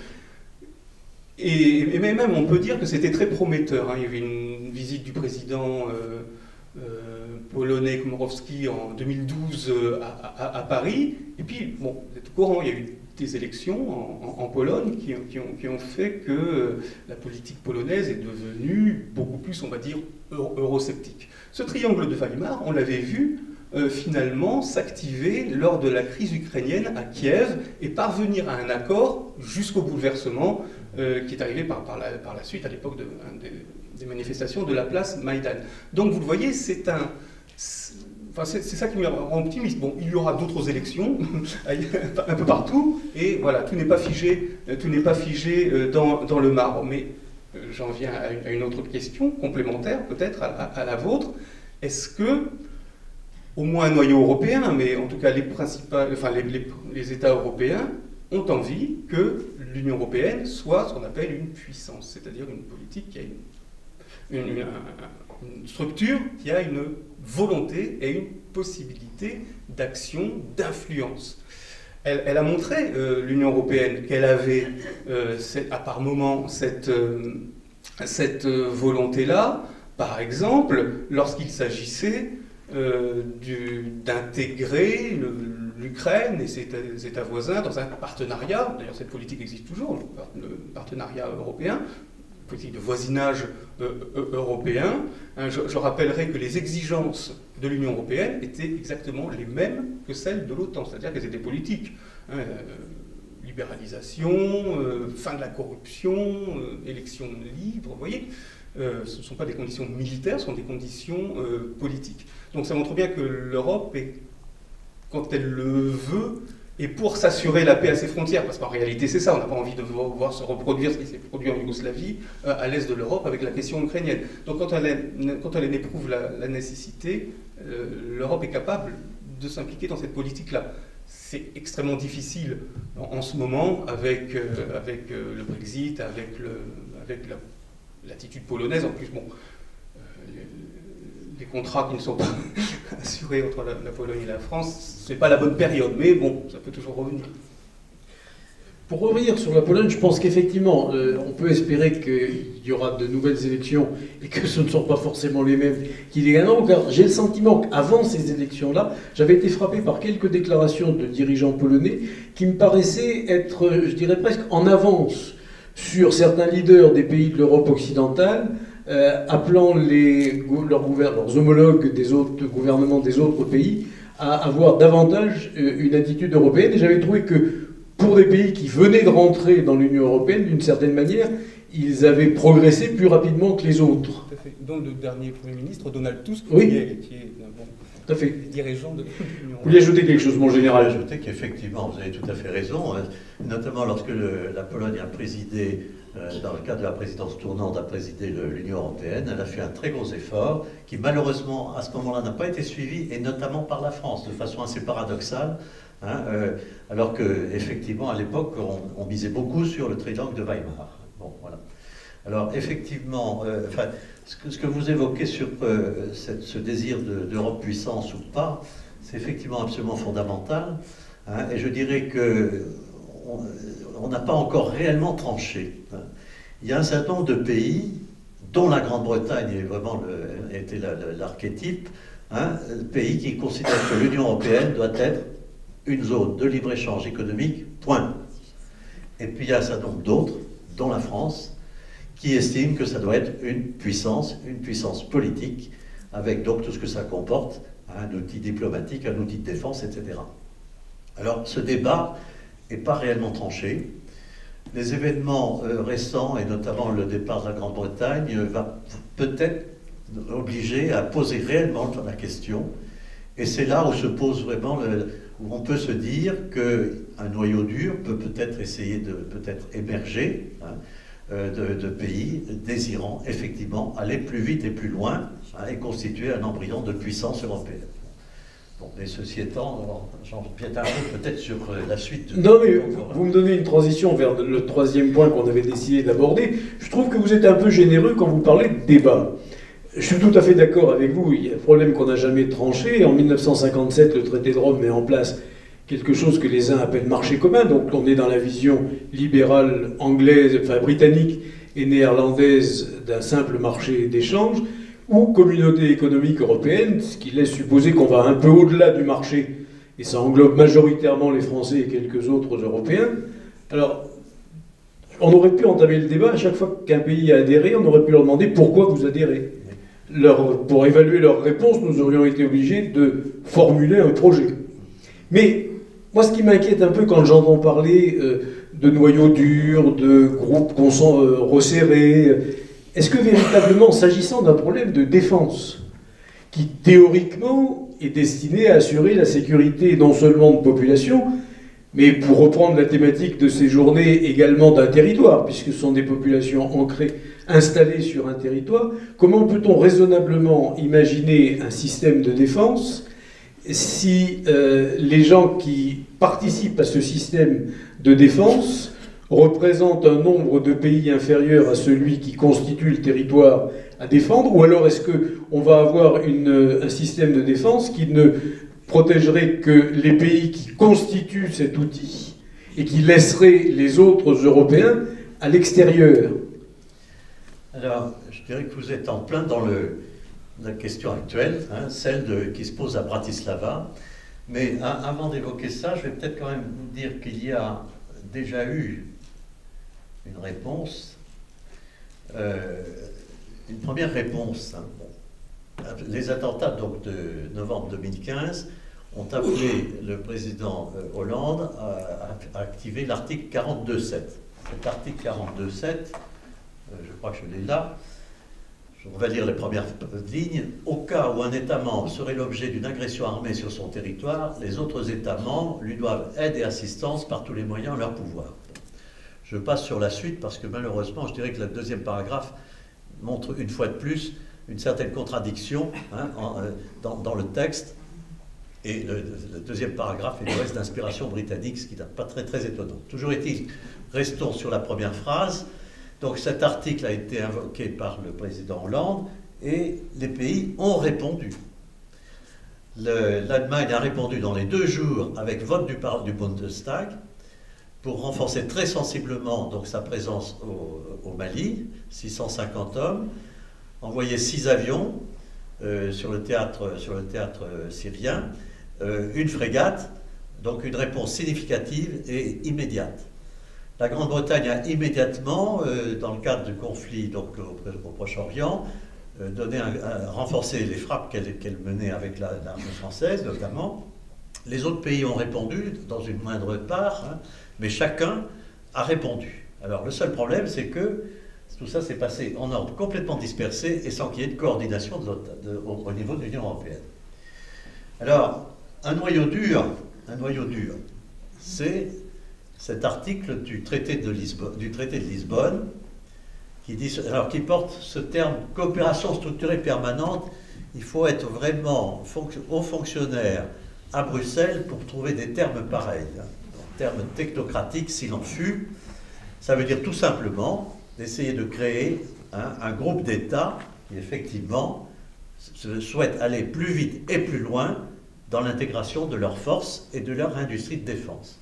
Speaker 3: et même on peut dire que c'était très prometteur. Il y avait une visite du président polonais Komorowski en 2012 à Paris, et puis, bon, vous êtes au courant, il y a eu des élections en Pologne qui ont fait que la politique polonaise est devenue beaucoup plus, on va dire, eurosceptique. Ce triangle de Weimar, on l'avait vu finalement s'activer lors de la crise ukrainienne à Kiev et parvenir à un accord jusqu'au bouleversement qui est arrivé par la suite à l'époque des manifestations de la place Maïdan. Donc vous le voyez, c'est ça qui me rend optimiste. Bon, il y aura d'autres élections un peu partout, et voilà, tout n'est pas figé, dans le marbre. Mais j'en viens à une autre question complémentaire, peut-être à la vôtre. Est-ce que, au moins un noyau européen, mais en tout cas les États européens ont envie que l'Union européenne soit ce qu'on appelle une puissance, c'est-à-dire une politique qui a une structure qui a une volonté et une possibilité d'action, d'influence. Elle a montré, l'Union européenne, qu'elle avait par moments cette volonté-là, par exemple, lorsqu'il s'agissait d'intégrer l'Ukraine et ses États voisins dans un partenariat, d'ailleurs cette politique existe toujours, le partenariat européen, politique de voisinage européen. Je rappellerai que les exigences de l'Union européenne étaient exactement les mêmes que celles de l'OTAN, c'est-à-dire qu'elles étaient politiques. Libéralisation, fin de la corruption, élections libres, vous voyez. Ce ne sont pas des conditions militaires, ce sont des conditions politiques. Donc ça montre bien que l'Europe, quand elle le veut, et pour s'assurer la paix à ses frontières, parce qu'en réalité c'est ça, on n'a pas envie de voir se reproduire ce qui s'est produit en Yougoslavie, à l'est de l'Europe, avec la question ukrainienne. Donc quand elle en éprouve la nécessité, l'Europe est capable de s'impliquer dans cette politique-là. C'est extrêmement difficile en ce moment avec le Brexit, avec l'attitude polonaise. En plus, bon, les contrats qui ne sont pas assurés entre la Pologne et la France, c'est pas la bonne période, mais bon, ça peut toujours revenir.
Speaker 1: Pour revenir sur la Pologne, je pense qu'effectivement, on peut espérer qu'il y aura de nouvelles élections et que ce ne sont pas forcément les mêmes qui les gagneront, car j'ai le sentiment qu'avant ces élections-là, j'avais été frappé par quelques déclarations de dirigeants polonais qui me paraissaient être, je dirais presque en avance sur certains leaders des pays de l'Europe occidentale, appelant leurs homologues des autres gouvernements des autres pays à avoir davantage une attitude européenne. Et j'avais trouvé que pour des pays qui venaient de rentrer dans l'Union européenne, d'une certaine manière, ils avaient progressé plus rapidement que les autres.
Speaker 3: Tout à fait. Dont le dernier Premier ministre, Donald Tusk,
Speaker 1: oui,
Speaker 3: qui est
Speaker 1: tout à fait.
Speaker 3: Dirigeant de l'Union européenne.
Speaker 1: Vous voulez ajouter quelque chose, mon général?
Speaker 2: Je voulais ajouter qu'effectivement, vous avez tout à fait raison, notamment lorsque la Pologne a présidé, dans le cadre de la présidence tournante, a présidé l'Union européenne, elle a fait un très gros effort qui malheureusement à ce moment-là n'a pas été suivi, et notamment par la France, de façon assez paradoxale. Alors qu'effectivement, à l'époque, on misait beaucoup sur le triangle de Weimar. Bon, voilà. Alors, effectivement, ce que vous évoquez sur ce désir d'Europe puissance ou pas, c'est effectivement absolument fondamental. Et je dirais qu'on n'a pas encore réellement tranché. Il y a un certain nombre de pays, dont la Grande-Bretagne était l'archétype, pays qui considèrent que l'Union européenne doit être une zone de libre-échange économique, point. Et puis il y a un certain nombre d'autres, dont la France, qui estiment que ça doit être une puissance politique, avec donc tout ce que ça comporte, un outil diplomatique, un outil de défense, etc. Alors ce débat n'est pas réellement tranché. Les événements récents, et notamment le départ de la Grande-Bretagne, va peut-être obliger à poser réellement la question. Et c'est là où se pose vraiment où on peut se dire qu'un noyau dur peut peut-être essayer de émerger de pays désirant effectivement aller plus vite et plus loin et constituer un embryon de puissance européenne. Bon, mais ceci étant, j'en viendrai peut-être sur la suite.
Speaker 1: Non, mais vous me donnez une transition vers le troisième point qu'on avait décidé d'aborder. Je trouve que vous êtes un peu généreux quand vous parlez de débat. Je suis tout à fait d'accord avec vous, il y a un problème qu'on n'a jamais tranché. En 1957, le traité de Rome met en place quelque chose que les uns appellent marché commun, donc on est dans la vision libérale anglaise, enfin britannique et néerlandaise d'un simple marché d'échange, ou communauté économique européenne, ce qui laisse supposer qu'on va un peu au-delà du marché et ça englobe majoritairement les Français et quelques autres Européens. Alors, on aurait pu entamer le débat, à chaque fois qu'un pays a adhéré, on aurait pu leur demander pourquoi vous adhérez. Pour évaluer leur réponse, nous aurions été obligés de formuler un projet. Mais moi, ce qui m'inquiète un peu quand j'entends parler de noyaux durs, de groupes resserrés, est-ce que véritablement, s'agissant d'un problème de défense, qui théoriquement est destiné à assurer la sécurité non seulement de population, mais pour reprendre la thématique de ces journées, également d'un territoire, puisque ce sont des populations ancrées, installées sur un territoire, comment peut-on raisonnablement imaginer un système de défense si les gens qui participent à ce système de défense représentent un nombre de pays inférieur à celui qui constitue le territoire à défendre, ou alors est-ce qu'on va avoir un système de défense qui ne protégerait que les pays qui constituent cet outil et qui laisserait les autres Européens à l'extérieur?
Speaker 2: Alors, je dirais que vous êtes en plein dans la question actuelle, hein, celle qui se pose à Bratislava. Mais avant d'évoquer ça, je vais peut-être quand même vous dire qu'il y a déjà eu une réponse, une première réponse. Hein. Bon. Les attentats donc, de novembre 2015 ont appelé le président Hollande à activer l'article 42.7. Cet article 42.7, je crois que je l'ai là, on va lire les premières lignes. Au cas où un État membre serait l'objet d'une agression armée sur son territoire, les autres États membres lui doivent aide et assistance par tous les moyens en leur pouvoir. Je passe sur la suite parce que malheureusement, je dirais que le deuxième paragraphe montre une fois de plus une certaine contradiction hein, dans le texte. Et le deuxième paragraphe est du reste d'inspiration britannique, ce qui n'est pas très étonnant. Toujours est-il, restons sur la première phrase. Donc cet article a été invoqué par le président Hollande et les pays ont répondu. L'Allemagne a répondu dans les 2 jours avec vote du Bundestag pour renforcer très sensiblement donc, sa présence au Mali, 650 hommes, envoyer 6 avions sur le théâtre syrien, une frégate, donc une réponse significative et immédiate. La Grande-Bretagne a immédiatement, dans le cadre du conflit donc, au Proche-Orient, renforcé les frappes qu'elle menait avec l'armée française, notamment. Les autres pays ont répondu, dans une moindre part, hein, mais chacun a répondu. Alors, le seul problème, c'est que tout ça s'est passé en ordre complètement dispersé et sans qu'il y ait de coordination au niveau de l'Union européenne. Alors, un noyau dur, c'est cet article du traité de Lisbonne qui porte ce terme coopération structurée permanente. Il faut être vraiment haut fonctionnaire à Bruxelles pour trouver des termes pareils, hein, termes technocratiques s'il en fut. Ça veut dire tout simplement d'essayer de créer un groupe d'États qui effectivement souhaitent aller plus vite et plus loin dans l'intégration de leurs forces et de leur industrie de défense.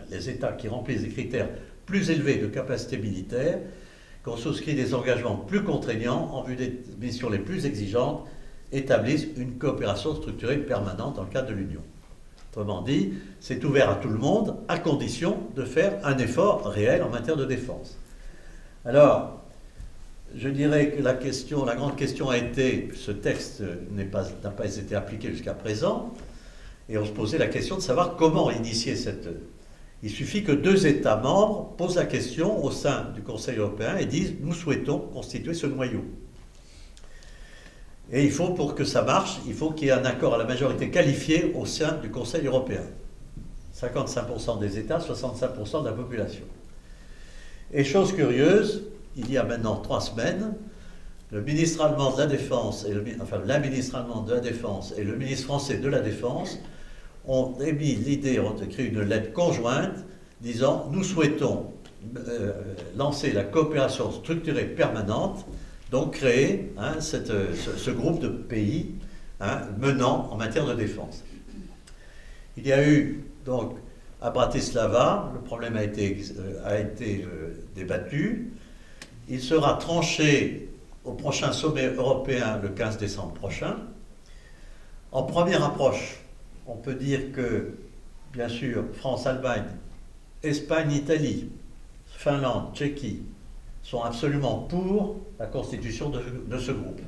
Speaker 2: Les États qui remplissent des critères plus élevés de capacité militaire, qui ont souscrit des engagements plus contraignants en vue des missions les plus exigeantes, établissent une coopération structurée permanente dans le cadre de l'Union. Autrement dit, c'est ouvert à tout le monde, à condition de faire un effort réel en matière de défense. Alors, je dirais que la grande question a été, ce texte n'a pas été appliqué jusqu'à présent, et on se posait la question de savoir comment initier cette... Il suffit que 2 États membres posent la question au sein du Conseil européen et disent « nous souhaitons constituer ce noyau ». Et il faut, pour que ça marche, il faut qu'il y ait un accord à la majorité qualifiée au sein du Conseil européen. 55% des États, 65% de la population. Et chose curieuse, il y a maintenant 3 semaines, le ministre allemand de la Défense, la ministre allemande de la Défense et le ministre français de la Défense ont émis l'idée, ont écrit une lettre conjointe disant « Nous souhaitons lancer la coopération structurée permanente, donc créer hein, ce groupe de pays hein, menant en matière de défense. » Il y a eu donc à Bratislava, le problème a été débattu. Il sera tranché au prochain sommet européen le 15 décembre prochain. En première approche, on peut dire que, bien sûr, France, Allemagne, Espagne, Italie, Finlande, Tchéquie sont absolument pour la constitution de ce groupe.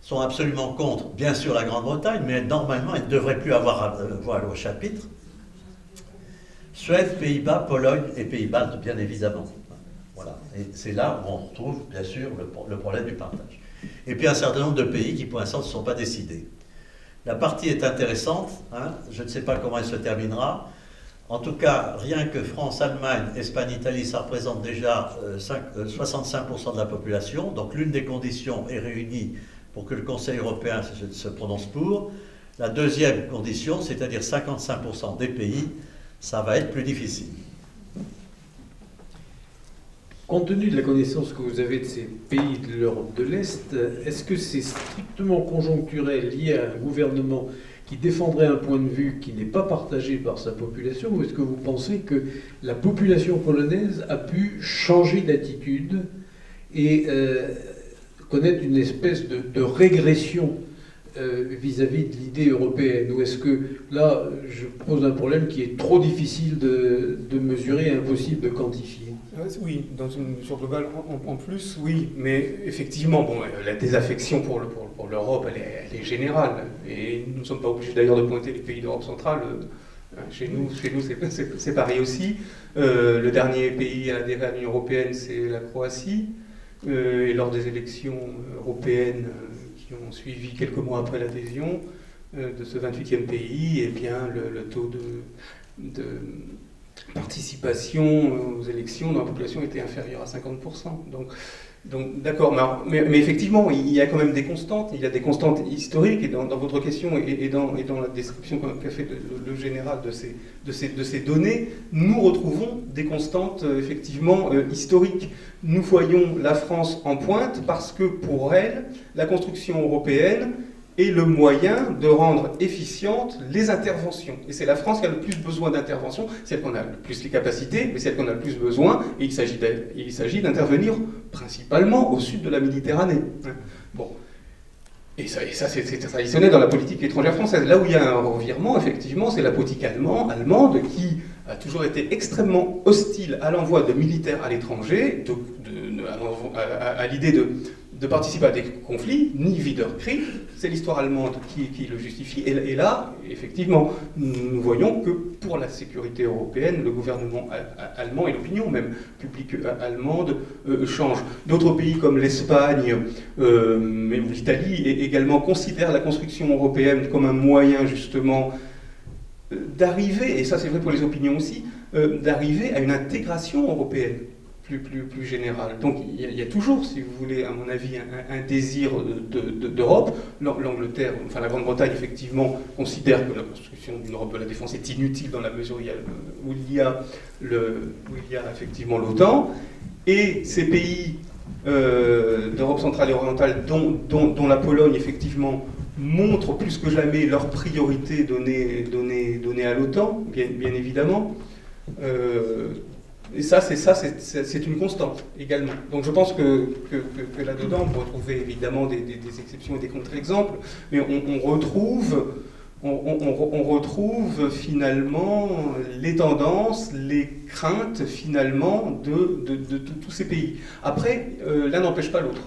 Speaker 2: Sont absolument contre, bien sûr, la Grande-Bretagne, mais normalement, elle ne devrait plus avoir voix au chapitre. Suède, Pays-Bas, Pologne et Pays-Baltes, bien évidemment. Voilà. Et c'est là où on retrouve, bien sûr, le problème du partage. Et puis un certain nombre de pays qui, pour l'instant, ne sont pas décidés. La partie est intéressante, hein. Je ne sais pas comment elle se terminera. En tout cas, rien que France, Allemagne, Espagne, Italie, ça représente déjà 65% de la population. Donc l'une des conditions est réunie pour que le Conseil européen se prononce pour. La deuxième condition, c'est-à-dire 55% des pays, ça va être plus difficile.
Speaker 1: Compte tenu de la connaissance que vous avez de ces pays de l'Europe de l'Est, est-ce que c'est strictement conjoncturel, lié à un gouvernement qui défendrait un point de vue qui n'est pas partagé par sa population, ou est-ce que vous pensez que la population polonaise a pu changer d'attitude et connaître une espèce de régression vis-à-vis de l'idée européenne? Ou est-ce que là, je pose un problème qui est trop difficile de mesurer et impossible de quantifier?
Speaker 3: Oui, dans une mesure globale, en plus, oui. Mais effectivement, bon, la désaffection pour l'Europe, elle est générale. Et nous ne sommes pas obligés d'ailleurs de pointer les pays d'Europe centrale. Chez nous c'est pareil aussi. Le dernier pays à adhérer à l'Union européenne, c'est la Croatie. Et lors des élections européennes qui ont suivi quelques mois après l'adhésion de ce 28e pays, eh bien, le taux de participation aux élections dans la population était inférieur à 50%. Donc d'accord, mais effectivement, il y a quand même des constantes, il y a des constantes historiques, et dans votre question et dans la description qu'a fait le général de ces données, nous retrouvons des constantes effectivement historiques. Nous voyons la France en pointe parce que pour elle, la construction européenne est le moyen de rendre efficientes les interventions. Et c'est la France qui a le plus besoin d'intervention, c'est elle qu'on a le plus les capacités, mais c'est elle qu'on a le plus besoin, et il s'agit d'intervenir principalement au sud de la Méditerranée. Bon. Et ça c'est traditionnel dans la politique étrangère française. Là où il y a un revirement, effectivement, c'est la politique allemande qui a toujours été extrêmement hostile à l'envoi de militaires à l'étranger, à l'idée de participer à des conflits, ni Wiederkrieg, c'est l'histoire allemande qui le justifie. Et là, effectivement, nous voyons que pour la sécurité européenne, le gouvernement allemand et l'opinion même publique allemande changent. D'autres pays comme l'Espagne ou l'Italie également considèrent la construction européenne comme un moyen justement d'arriver, et ça c'est vrai pour les opinions aussi, d'arriver à une intégration européenne plus générale. Donc il y a toujours, si vous voulez, à mon avis, un désir d'Europe. L'Angleterre, enfin la Grande-Bretagne, effectivement, considère que la construction d'une Europe de la défense est inutile dans la mesure où il y a effectivement l'OTAN. Et ces pays d'Europe centrale et orientale, dont la Pologne, effectivement, montrent plus que jamais leur priorité donnée à l'OTAN, bien évidemment. Et ça, c'est une constante également. Donc je pense que là-dedans, on peut retrouver évidemment des exceptions et des contre-exemples, mais on retrouve finalement les tendances, les craintes finalement de tous ces pays. Après, l'un n'empêche pas l'autre.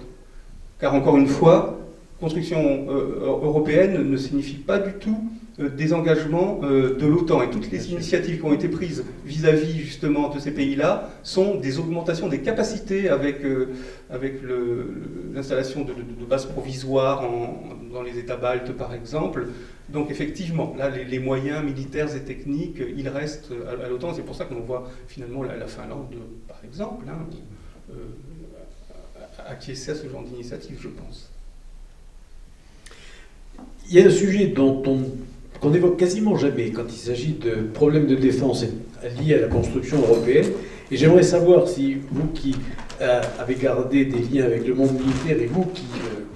Speaker 3: Car encore une fois, construction européenne ne signifie pas du tout des engagements de l'OTAN, et toutes les initiatives qui ont été prises vis-à-vis justement de ces pays-là sont des augmentations des capacités avec l'installation de bases provisoires dans les États baltes par exemple. Donc effectivement, là les moyens militaires et techniques, ils restent à l'OTAN. C'est pour ça qu'on voit finalement la Finlande par exemple acquiescer à ce genre d'initiative, je pense.
Speaker 1: Il y a un sujet qu'on n'évoque quasiment jamais quand il s'agit de problèmes de défense liés à la construction européenne. Et j'aimerais savoir si vous qui avez gardé des liens avec le monde militaire et vous qui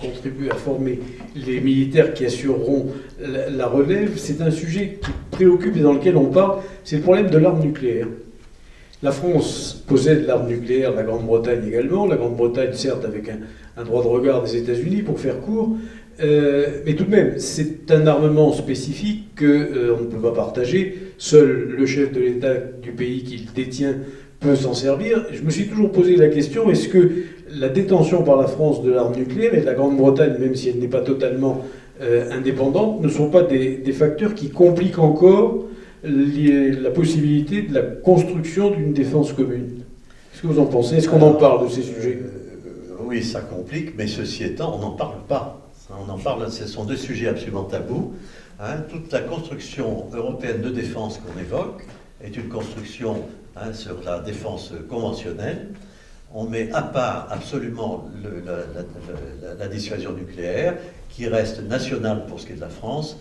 Speaker 1: contribuez à former les militaires qui assureront la relève, c'est un sujet qui préoccupe et dans lequel on parle, c'est le problème de l'arme nucléaire. La France possède l'arme nucléaire, la Grande-Bretagne également. La Grande-Bretagne, certes, avec un droit de regard des États-Unis, pour faire court. Mais tout de même, c'est un armement spécifique qu'on ne peut pas partager. Seul le chef de l'État du pays qui le détient peut s'en servir. Je me suis toujours posé la question, est-ce que la détention par la France de l'arme nucléaire et de la Grande-Bretagne, même si elle n'est pas totalement indépendante, ne sont pas des facteurs qui compliquent encore la possibilité de la construction d'une défense commune? Qu'est-ce que vous en pensez? Est-ce qu'on en parle de ces sujets?
Speaker 2: Oui, ça complique, mais ceci étant, on n'en parle pas. On en parle, ce sont deux sujets absolument tabous. Toute la construction européenne de défense qu'on évoque est une construction sur la défense conventionnelle. On met à part absolument la dissuasion nucléaire, qui reste nationale pour ce qui est de la France,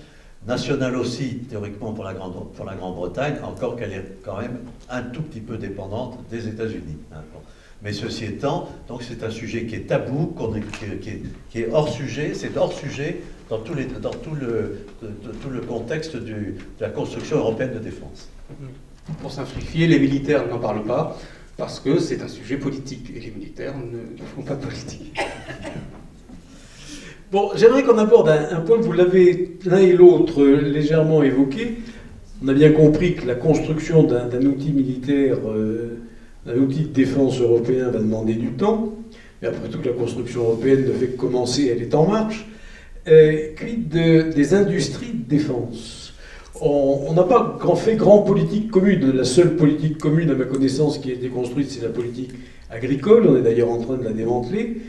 Speaker 2: nationale aussi théoriquement pour la Grande-Bretagne, encore qu'elle est quand même un tout petit peu dépendante des États-Unis. Bon. Mais ceci étant, donc c'est un sujet qui est tabou, qui est hors sujet, c'est hors sujet dans tout le contexte de la construction européenne de défense.
Speaker 3: Pour simplifier, les militaires n'en parlent pas parce que c'est un sujet politique et les militaires ne font pas de politique.
Speaker 1: Bon, j'aimerais qu'on aborde un point que vous l'avez l'un et l'autre légèrement évoqué. On a bien compris que la construction d'un outil militaire, d'un outil de défense européen va demander du temps. Mais après tout, la construction européenne ne fait que commencer, elle est en marche. Quid des industries de défense? On n'a pas fait grande politique commune. La seule politique commune, à ma connaissance, qui a été construite, c'est la politique agricole. On est d'ailleurs en train de la démanteler,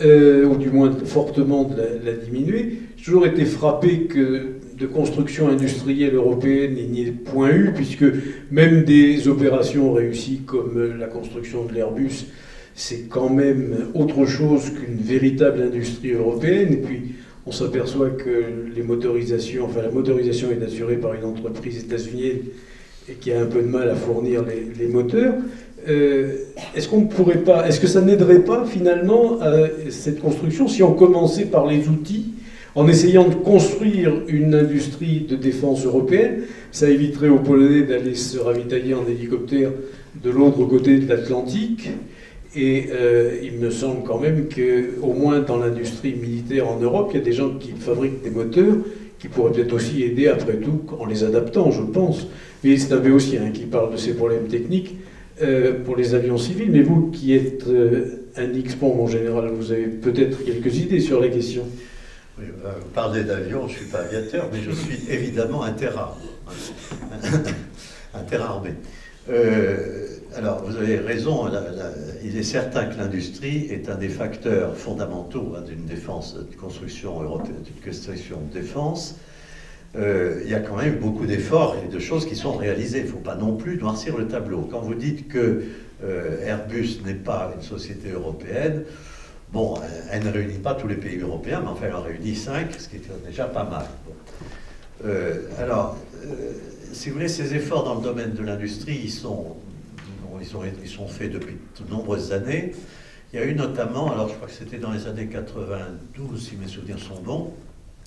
Speaker 1: ou du moins fortement de la diminuer. J'ai toujours été frappé que de construction industrielle européenne, il n'y ait point eu, puisque même des opérations réussies comme la construction de l'Airbus, c'est quand même autre chose qu'une véritable industrie européenne. Et puis, on s'aperçoit que la motorisation est assurée par une entreprise états-unienne et qui a un peu de mal à fournir les moteurs. Est-ce que ça n'aiderait pas finalement cette construction si on commençait par les outils, en essayant de construire une industrie de défense européenne? Ça éviterait aux Polonais d'aller se ravitailler en hélicoptère de l'autre côté de l'Atlantique. Et il me semble quand même qu'au moins dans l'industrie militaire en Europe, il y a des gens qui fabriquent des moteurs qui pourraient peut-être aussi aider, après tout, en les adaptant, je pense. Mais c'est un aussi qui parle de ces problèmes techniques pour les avions civils. Mais vous, qui êtes un X-Pom en général, vous avez peut-être quelques idées sur la question.
Speaker 2: Oui, vous parlez d'avion, je ne suis pas aviateur, mais je suis évidemment un terrain. Un terrain armé. Alors, vous avez raison, il est certain que l'industrie est un des facteurs fondamentaux d'une défense, d'une construction européenne, d'une construction de défense. Il y a quand même beaucoup d'efforts et de choses qui sont réalisées. Il ne faut pas non plus noircir le tableau. Quand vous dites que Airbus n'est pas une société européenne, bon, elle ne réunit pas tous les pays européens, mais enfin, elle en réunit 5, ce qui est déjà pas mal. Bon. Si vous voulez, ces efforts dans le domaine de l'industrie, ils sont faits depuis de nombreuses années. Il y a eu notamment, alors je crois que c'était dans les années 92, si mes souvenirs sont bons,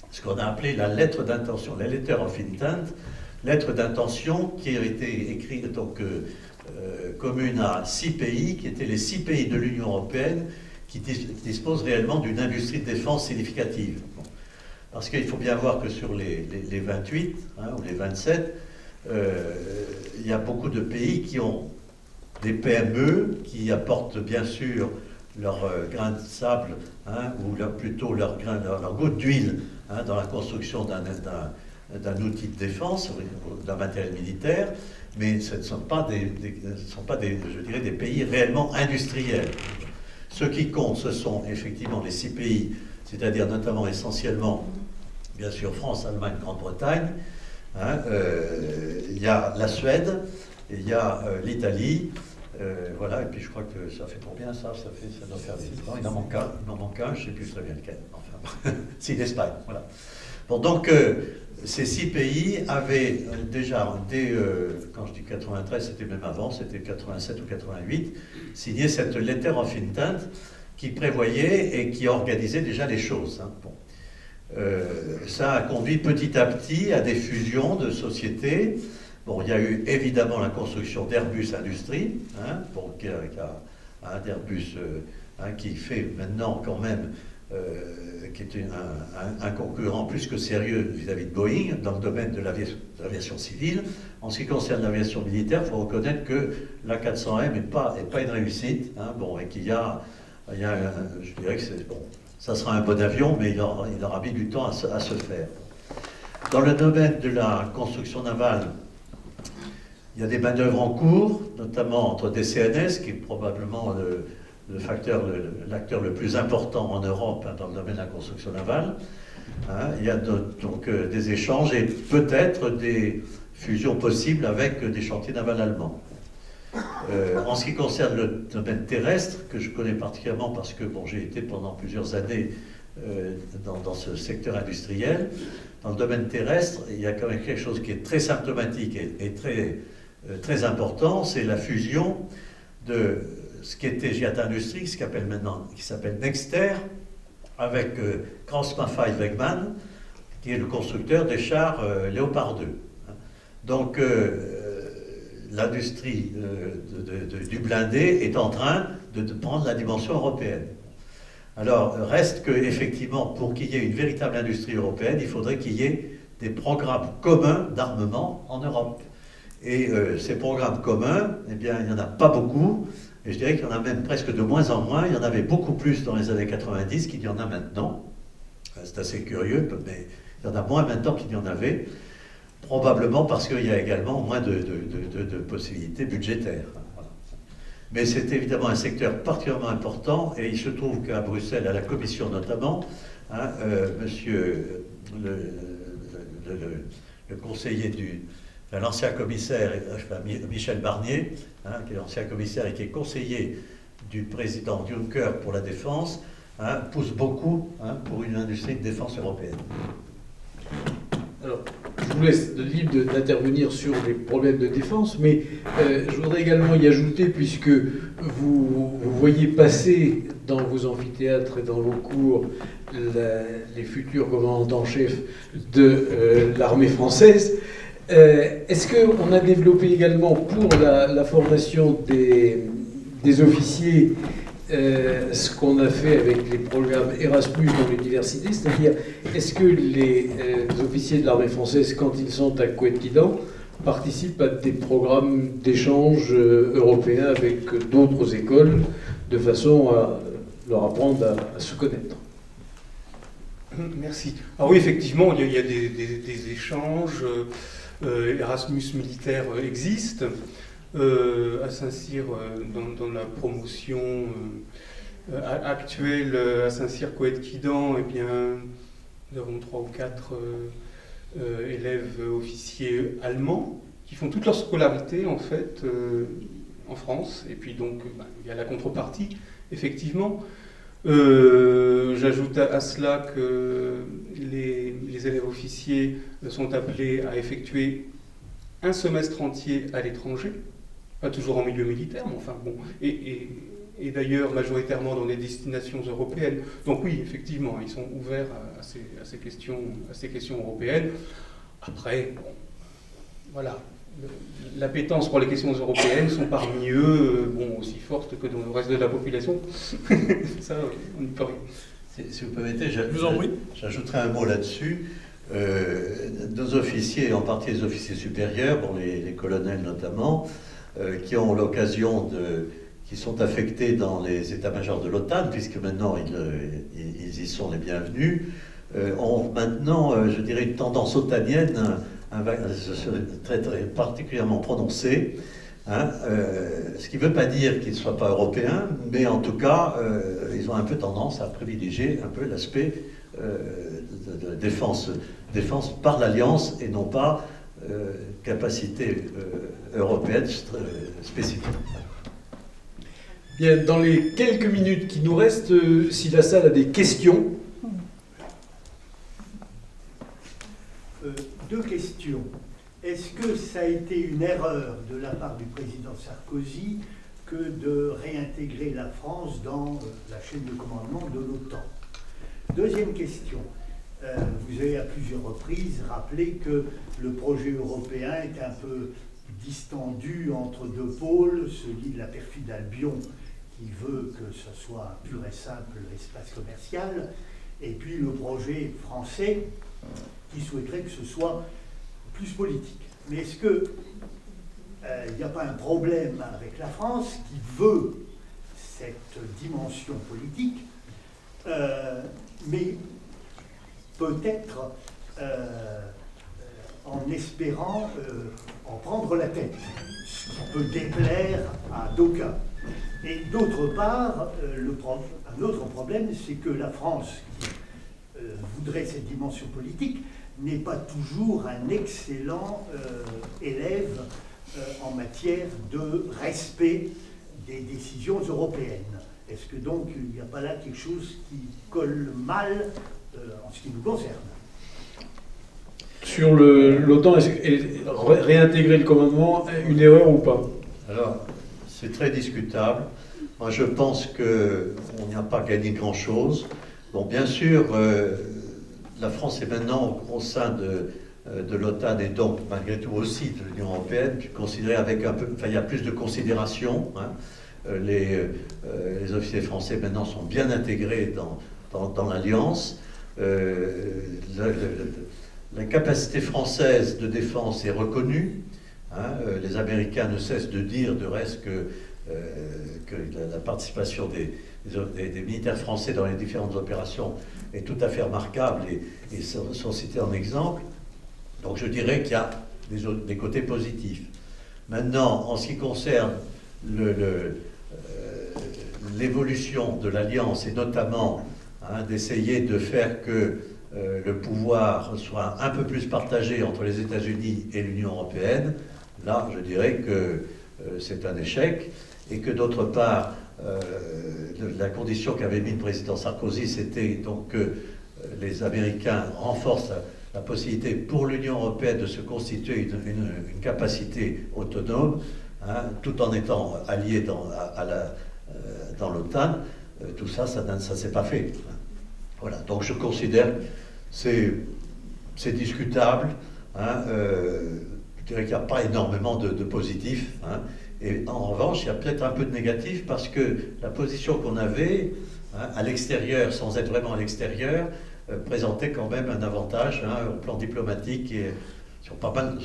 Speaker 2: ce qu'on a appelé la lettre d'intention, la letter of intent, lettre d'intention qui a été écrite commune à 6 pays, qui étaient les 6 pays de l'Union européenne qui disposent réellement d'une industrie de défense significative. Bon. Parce qu'il faut bien voir que sur les 28 ou les 27, il y a beaucoup de pays qui ont des PME qui apportent bien sûr leur grain de sable ou plutôt leur goutte d'huile dans la construction d'un outil de défense, d'un matériel militaire, mais ce ne sont pas je dirais, des pays réellement industriels. Ce qui compte, ce sont effectivement les 6 pays, c'est-à-dire notamment essentiellement, bien sûr, France, Allemagne, Grande-Bretagne. Il y a la Suède, il y a l'Italie, voilà, et puis je crois que ça fait combien ça doit faire des... Non, il en manque un, je ne sais plus très bien lequel. Enfin, c'est l'Espagne, voilà. Bon, donc, ces 6 pays avaient déjà, quand je dis 93, c'était même avant, c'était 87 ou 88, signé cette letter of intent qui prévoyait et qui organisait déjà les choses. Bon. Ça a conduit petit à petit à des fusions de sociétés. Bon, il y a eu évidemment la construction d'Airbus Industrie, d'Airbus qui fait maintenant quand même qui est un concurrent plus que sérieux vis-à-vis de Boeing dans le domaine de l'aviation civile. En ce qui concerne l'aviation militaire, il faut reconnaître que l'A400M n'est pas une réussite, hein, bon, et qu'il y a je dirais que ça sera un bon avion, mais il aura mis du temps à se faire. Dans le domaine de la construction navale, il y a des manœuvres en cours, notamment entre DCNS, qui est probablement l'acteur le plus important en Europe, hein, dans le domaine de la construction navale. Hein, il y a donc des échanges et peut-être des fusions possibles avec des chantiers navals allemands. En ce qui concerne le domaine terrestre, que je connais particulièrement parce que bon, j'ai été pendant plusieurs années dans ce secteur industriel, dans le domaine terrestre, il y a quand même quelque chose qui est très symptomatique et très important, c'est la fusion de ce qui était Giat Industries, qui s'appelle Nexter, avec Krauss-Maffei Wegmann, qui est le constructeur des chars Léopard 2. Donc l'industrie du blindé est en train de prendre la dimension européenne. Alors, reste que, effectivement, pour qu'il y ait une véritable industrie européenne, il faudrait qu'il y ait des programmes communs d'armement en Europe. Et ces programmes communs, eh bien, il n'y en a pas beaucoup. Et je dirais qu'il y en a même presque de moins en moins. Il y en avait beaucoup plus dans les années 90 qu'il y en a maintenant. C'est assez curieux, mais il y en a moins maintenant qu'il y en avait. Probablement parce qu'il y a également moins de possibilités budgétaires. Voilà. Mais c'est évidemment un secteur particulièrement important. Et il se trouve qu'à Bruxelles, à la Commission notamment, hein, monsieur le conseiller l'ancien commissaire, Michel Barnier, hein, qui est l'ancien commissaire et qui est conseiller du président Juncker pour la défense, hein, pousse beaucoup, hein, pour une industrie de défense européenne.
Speaker 1: Alors, je vous laisse libre d'intervenir sur les problèmes de défense, mais je voudrais également y ajouter, puisque vous voyez passer dans vos amphithéâtres et dans vos cours les futurs commandants en chef de l'armée française. Est-ce qu'on a développé également pour la formation des officiers ce qu'on a fait avec les programmes Erasmus dans l'université, c'est-à-dire est-ce que les officiers de l'armée française, quand ils sont à Couët-Quidan, participent à des programmes d'échange européens avec d'autres écoles, de façon à leur apprendre à se connaître?
Speaker 3: Merci. Ah oui, effectivement, il y a des échanges. Erasmus militaire existe. À Saint-Cyr, dans la promotion actuelle à Saint-Cyr Couët-Quidan, eh bien, nous avons 3 ou 4 élèves officiers allemands qui font toute leur scolarité en fait en France. Et puis donc il y a la contrepartie, effectivement. J'ajoute à cela que les élèves officiers sont appelés à effectuer un semestre entier à l'étranger, pas toujours en milieu militaire, mais enfin bon, et d'ailleurs majoritairement dans des destinations européennes. Donc oui, effectivement, ils sont ouverts à ces questions européennes. Après, bon, voilà, l'appétence pour les questions européennes sont parmi eux aussi fortes que dans le reste de la population. Ça, on n'y peut rien.
Speaker 2: Si vous permettez, j'ajouterai un mot là-dessus. Nos officiers, en partie les officiers supérieurs, bon, les colonels notamment, qui ont l'occasion qui sont affectés dans les états-majors de l'OTAN, puisque maintenant ils y sont les bienvenus, ont maintenant, je dirais, une tendance otanienne très particulièrement prononcée. Hein, ce qui ne veut pas dire qu'ils ne soient pas européens, mais en tout cas, ils ont un peu tendance à privilégier un peu l'aspect de défense par l'Alliance et non pas capacité européenne spécifique.
Speaker 1: Bien, dans les quelques minutes qui nous restent, si la salle a des questions.
Speaker 4: Deux questions. Est-ce que ça a été une erreur de la part du président Sarkozy que de réintégrer la France dans la chaîne de commandement de l'OTAN? Deuxième question. Vous avez à plusieurs reprises rappelé que le projet européen est un peu distendu entre deux pôles, celui de la perfide Albion qui veut que ce soit un pur et simple espace commercial, et puis le projet français qui souhaiterait que ce soit plus politique. Mais est-ce que il n'y a pas un problème avec la France qui veut cette dimension politique, mais peut-être en espérant en prendre la tête, ce qui peut déplaire à d'aucuns. Et d'autre part, un autre problème, c'est que la France, qui voudrait cette dimension politique, n'est pas toujours un excellent élève en matière de respect des décisions européennes. Est-ce que donc il n'y a pas là quelque chose qui colle mal en ce qui nous concerne?
Speaker 1: Sur l'OTAN, réintégrer le commandement, une erreur ou pas?
Speaker 2: Alors, c'est très discutable. Moi, je pense qu'on n'y a pas gagné grand-chose. Bon, bien sûr, la France est maintenant au sein de l'OTAN et donc, malgré tout, aussi de l'Union européenne, considérée avec un peu... Enfin, il y a plus de considération. Hein. Les officiers français, maintenant, sont bien intégrés dans l'Alliance. La capacité française de défense est reconnue. Hein, les Américains ne cessent de dire, de reste, que la participation des militaires français dans les différentes opérations est tout à fait remarquable et sont cités en exemple. Donc je dirais qu'il y a des côtés positifs. Maintenant, en ce qui concerne l'évolution de l'Alliance et notamment d'essayer de faire que le pouvoir soit un peu plus partagé entre les États-Unis et l'Union européenne, là, je dirais que c'est un échec, et que d'autre part, la condition qu'avait mis le président Sarkozy, c'était donc que les Américains renforcent la possibilité pour l'Union européenne de se constituer une capacité autonome, hein, tout en étant allié dans l'OTAN. Tout ça, ça ne s'est pas fait. Voilà, donc je considère que c'est discutable. Hein, je dirais qu'il n'y a pas énormément de positifs. Hein, et en revanche, il y a peut-être un peu de négatif parce que la position qu'on avait à l'extérieur, sans être vraiment à l'extérieur, présentait quand même un avantage au plan diplomatique et sur pas mal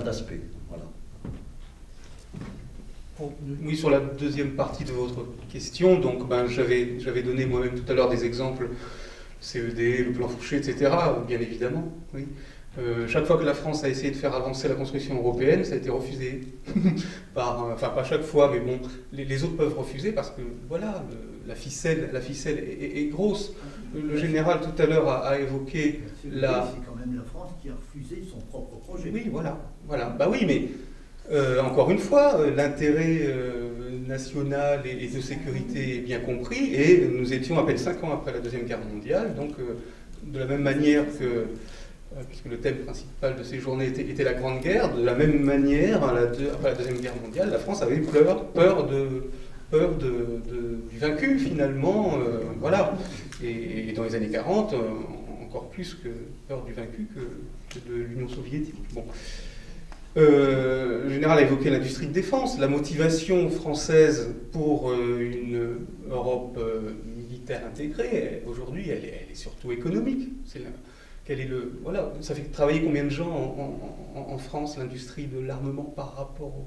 Speaker 2: d'aspects. Voilà.
Speaker 3: Oui, sur la deuxième partie de votre question, donc j'avais donné moi-même tout à l'heure des exemples, CED, le plan Fouché, etc., bien évidemment. Oui. Chaque fois que la France a essayé de faire avancer la construction européenne, ça a été refusé. Enfin, pas chaque fois, mais bon, les autres peuvent refuser parce que, voilà, la ficelle est grosse. Le général, tout à l'heure, a évoqué
Speaker 4: C'est quand même la France qui a refusé son propre projet.
Speaker 3: Oui, voilà. Bah oui, mais encore une fois, l'intérêt national et de sécurité est bien compris, et nous étions à peine 5 ans après la Deuxième Guerre mondiale, donc de la même manière que... puisque le thème principal de ces journées était la Grande Guerre, de la même manière, après la Deuxième Guerre mondiale, la France avait peur du vaincu, finalement, voilà. Et dans les années 40, encore plus que peur du vaincu que de l'Union soviétique. Bon. Le général a évoqué l'industrie de défense, la motivation française pour une Europe militaire intégrée, aujourd'hui, elle est surtout économique. Voilà, ça fait travailler combien de gens en France, l'industrie de l'armement par rapport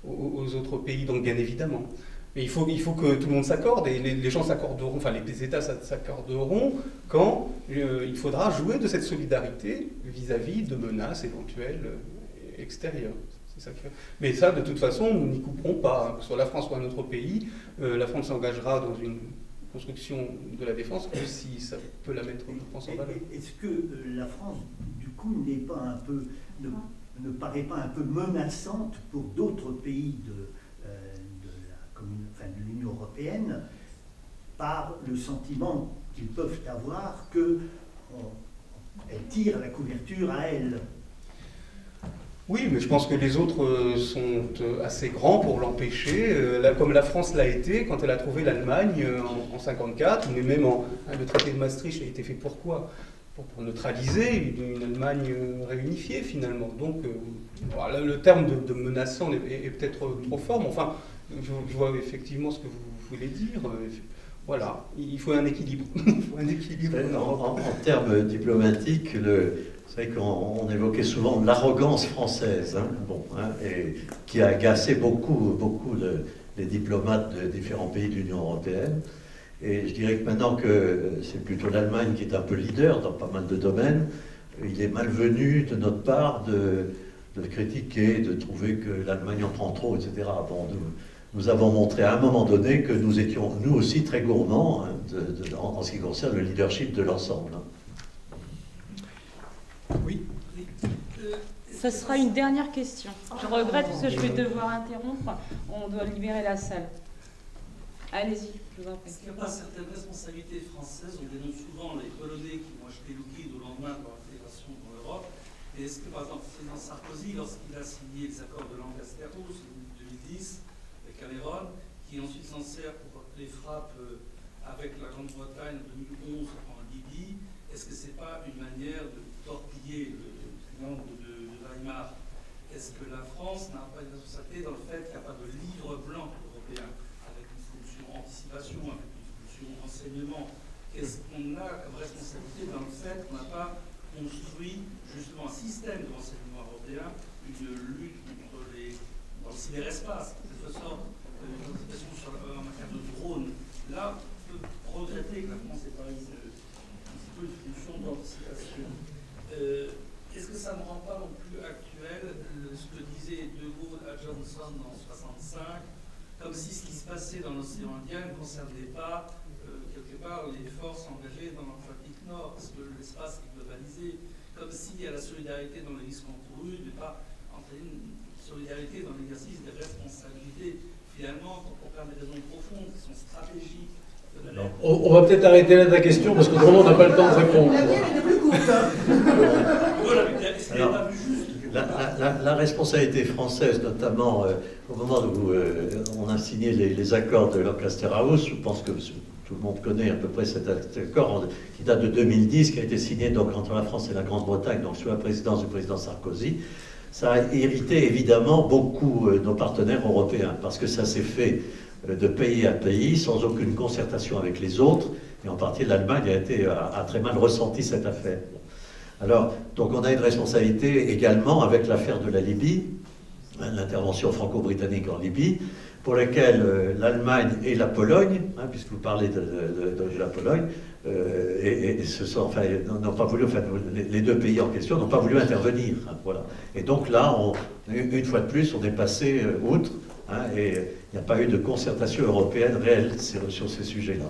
Speaker 3: aux autres pays, donc bien évidemment. Mais il faut que tout le monde s'accorde, et les gens s'accorderont, enfin les États s'accorderont quand il faudra jouer de cette solidarité vis-à-vis de menaces éventuelles extérieures. C'est ça Mais ça, de toute façon, nous n'y couperons pas, que ce soit la France ou un autre pays. La France s'engagera dans une construction de la défense, que si ça peut la mettre, je pense, en valeur.
Speaker 4: Est-ce que la France, du coup, ne paraît pas un peu menaçante pour d'autres pays de l'Union européenne par le sentiment qu'ils peuvent avoir qu'elle tire la couverture à elle?
Speaker 3: Oui, mais je pense que les autres sont assez grands pour l'empêcher, comme la France l'a été quand elle a trouvé l'Allemagne en 1954, mais même le traité de Maastricht a été fait pourquoi? pour neutraliser une Allemagne réunifiée finalement. Donc voilà, le terme de menaçant est peut-être trop fort, mais enfin, je vois effectivement ce que vous voulez dire. Voilà, il faut un équilibre. Il faut un équilibre.
Speaker 2: En termes diplomatiques, c'est vrai qu'on évoquait souvent l'arrogance française, et qui a agacé beaucoup les diplomates de différents pays de l'Union européenne. Et je dirais que maintenant que c'est plutôt l'Allemagne qui est un peu leader dans pas mal de domaines, il est malvenu de notre part de critiquer, de trouver que l'Allemagne en prend trop, etc. Bon, nous avons montré à un moment donné que nous étions, nous aussi, très gourmands en ce qui concerne le leadership de l'ensemble.
Speaker 3: Oui.
Speaker 5: Ça sera une dernière question. Je regrette parce que je vais devoir interrompre. On doit libérer la salle. Allez-y, je vous en prie.
Speaker 6: Est-ce qu'il n'y a pas certaines responsabilités françaises? On dénonce souvent les Polonais qui ont acheté liquide au lendemain de leur intégration dans l'Europe. Et est-ce que, par exemple, le président Sarkozy, lorsqu'il a signé les accords de Lancaster-House en 2010, avec Cameron, qui ensuite s'en sert pour les frappes avec la Grande-Bretagne en 2011 en Libye, est-ce que ce n'est pas une manière de torpiller le triangle de Weimar? Est-ce que la France n'a pas une responsabilité dans le fait qu'il n'y a pas de livre blanc européen avec une fonction anticipation, avec une fonction enseignement? Qu'est-ce qu'on a comme responsabilité dans le fait qu'on n'a pas construit justement un système de renseignement européen, une lutte contre dans le cyberespace, de toute façon, une anticipation en matière de drones? Là, on peut regretter que la France n'ait pas une fonction d'anticipation. Est-ce que ça ne rend pas non plus actuel ce que disait De Gaulle à Johnson en 1965, comme si ce qui se passait dans l'océan Indien ne concernait pas, quelque part, les forces engagées dans l'Atlantique Nord, parce que l'espace est globalisé, comme si la solidarité dans les risques encourus n'est pas entraîner une solidarité dans l'exercice des responsabilités. Finalement, quand on parle des raisons profondes qui sont stratégiques.
Speaker 1: On va peut-être arrêter là ta question, parce qu'autrement on n'a pas le temps de répondre.
Speaker 7: La mienne était plus courte.
Speaker 2: Alors, la responsabilité française, notamment au moment où on a signé les accords de Lancaster House, je pense que tout le monde connaît à peu près cet accord qui date de 2010, qui a été signé donc entre la France et la Grande-Bretagne, donc sous la présidence du président Sarkozy. Ça a irrité évidemment beaucoup nos partenaires européens, parce que ça s'est fait de pays à pays, sans aucune concertation avec les autres, et en partie l'Allemagne a très mal ressenti cette affaire. Alors, donc on a une responsabilité également avec l'affaire de la Libye, l'intervention franco-britannique en Libye, pour laquelle l'Allemagne et la Pologne, puisque vous parlez de la Pologne, n'ont pas voulu, les deux pays en question n'ont pas voulu intervenir. Voilà. Et donc là, une fois de plus, on est passé outre, et il n'y a pas eu de concertation européenne réelle sur ces sujets-là.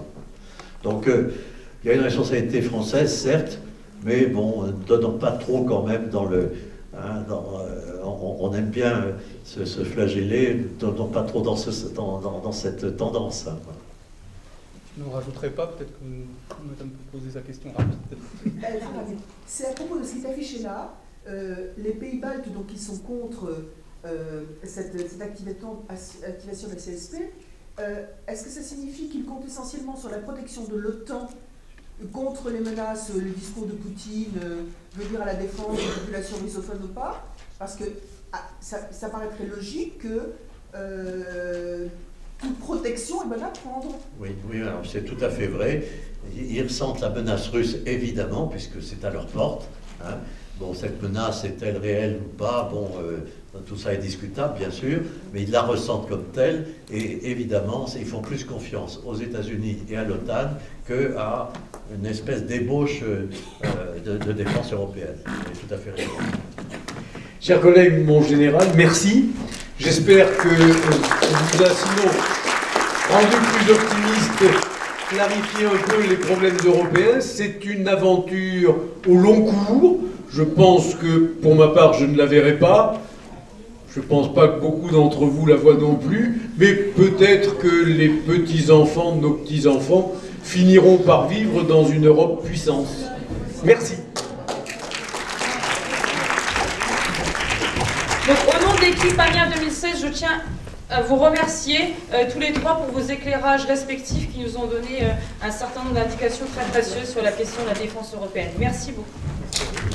Speaker 2: Donc il y a une responsabilité française, certes, mais bon, ne donnons pas trop quand même dans le... on aime bien se flageller, ne donnons pas trop dans cette tendance. Voilà.
Speaker 3: Je ne rajouterai pas, peut-être que madame peut poser sa question rapide.
Speaker 7: C'est à propos de ce qui est affiché là, les pays baltes donc, qui sont contre cette activation de la CSP, est-ce que ça signifie qu'ils comptent essentiellement sur la protection de l'OTAN contre les menaces, le discours de Poutine, venir à la défense des populations russophones ou pas? Parce que ça paraîtrait logique que toute protection est bonne à prendre.
Speaker 2: Oui, alors c'est tout à fait vrai. Ils ressentent la menace russe, évidemment, puisque c'est à leur porte. Bon, cette menace est-elle réelle ou pas? Bon, tout ça est discutable, bien sûr, mais ils la ressentent comme telle, et évidemment, ils font plus confiance aux États-Unis et à l'OTAN qu'à une espèce d'ébauche de défense européenne. C'est tout à fait raison.
Speaker 1: Chers collègues, mon général, merci. J'espère que vous a sinon rendu plus optimiste, clarifié un peu les problèmes européens. C'est une aventure au long cours. Je pense que, pour ma part, je ne la verrai pas. Je ne pense pas que beaucoup d'entre vous la voient non plus. Mais peut-être que les petits-enfants de nos petits-enfants finiront par vivre dans une Europe puissance. Merci.
Speaker 5: Donc, au nom d'équipe Amiens 2016, je tiens vous remercier tous les trois pour vos éclairages respectifs qui nous ont donné un certain nombre d'indications très précieuses sur la question de la défense européenne. Merci beaucoup.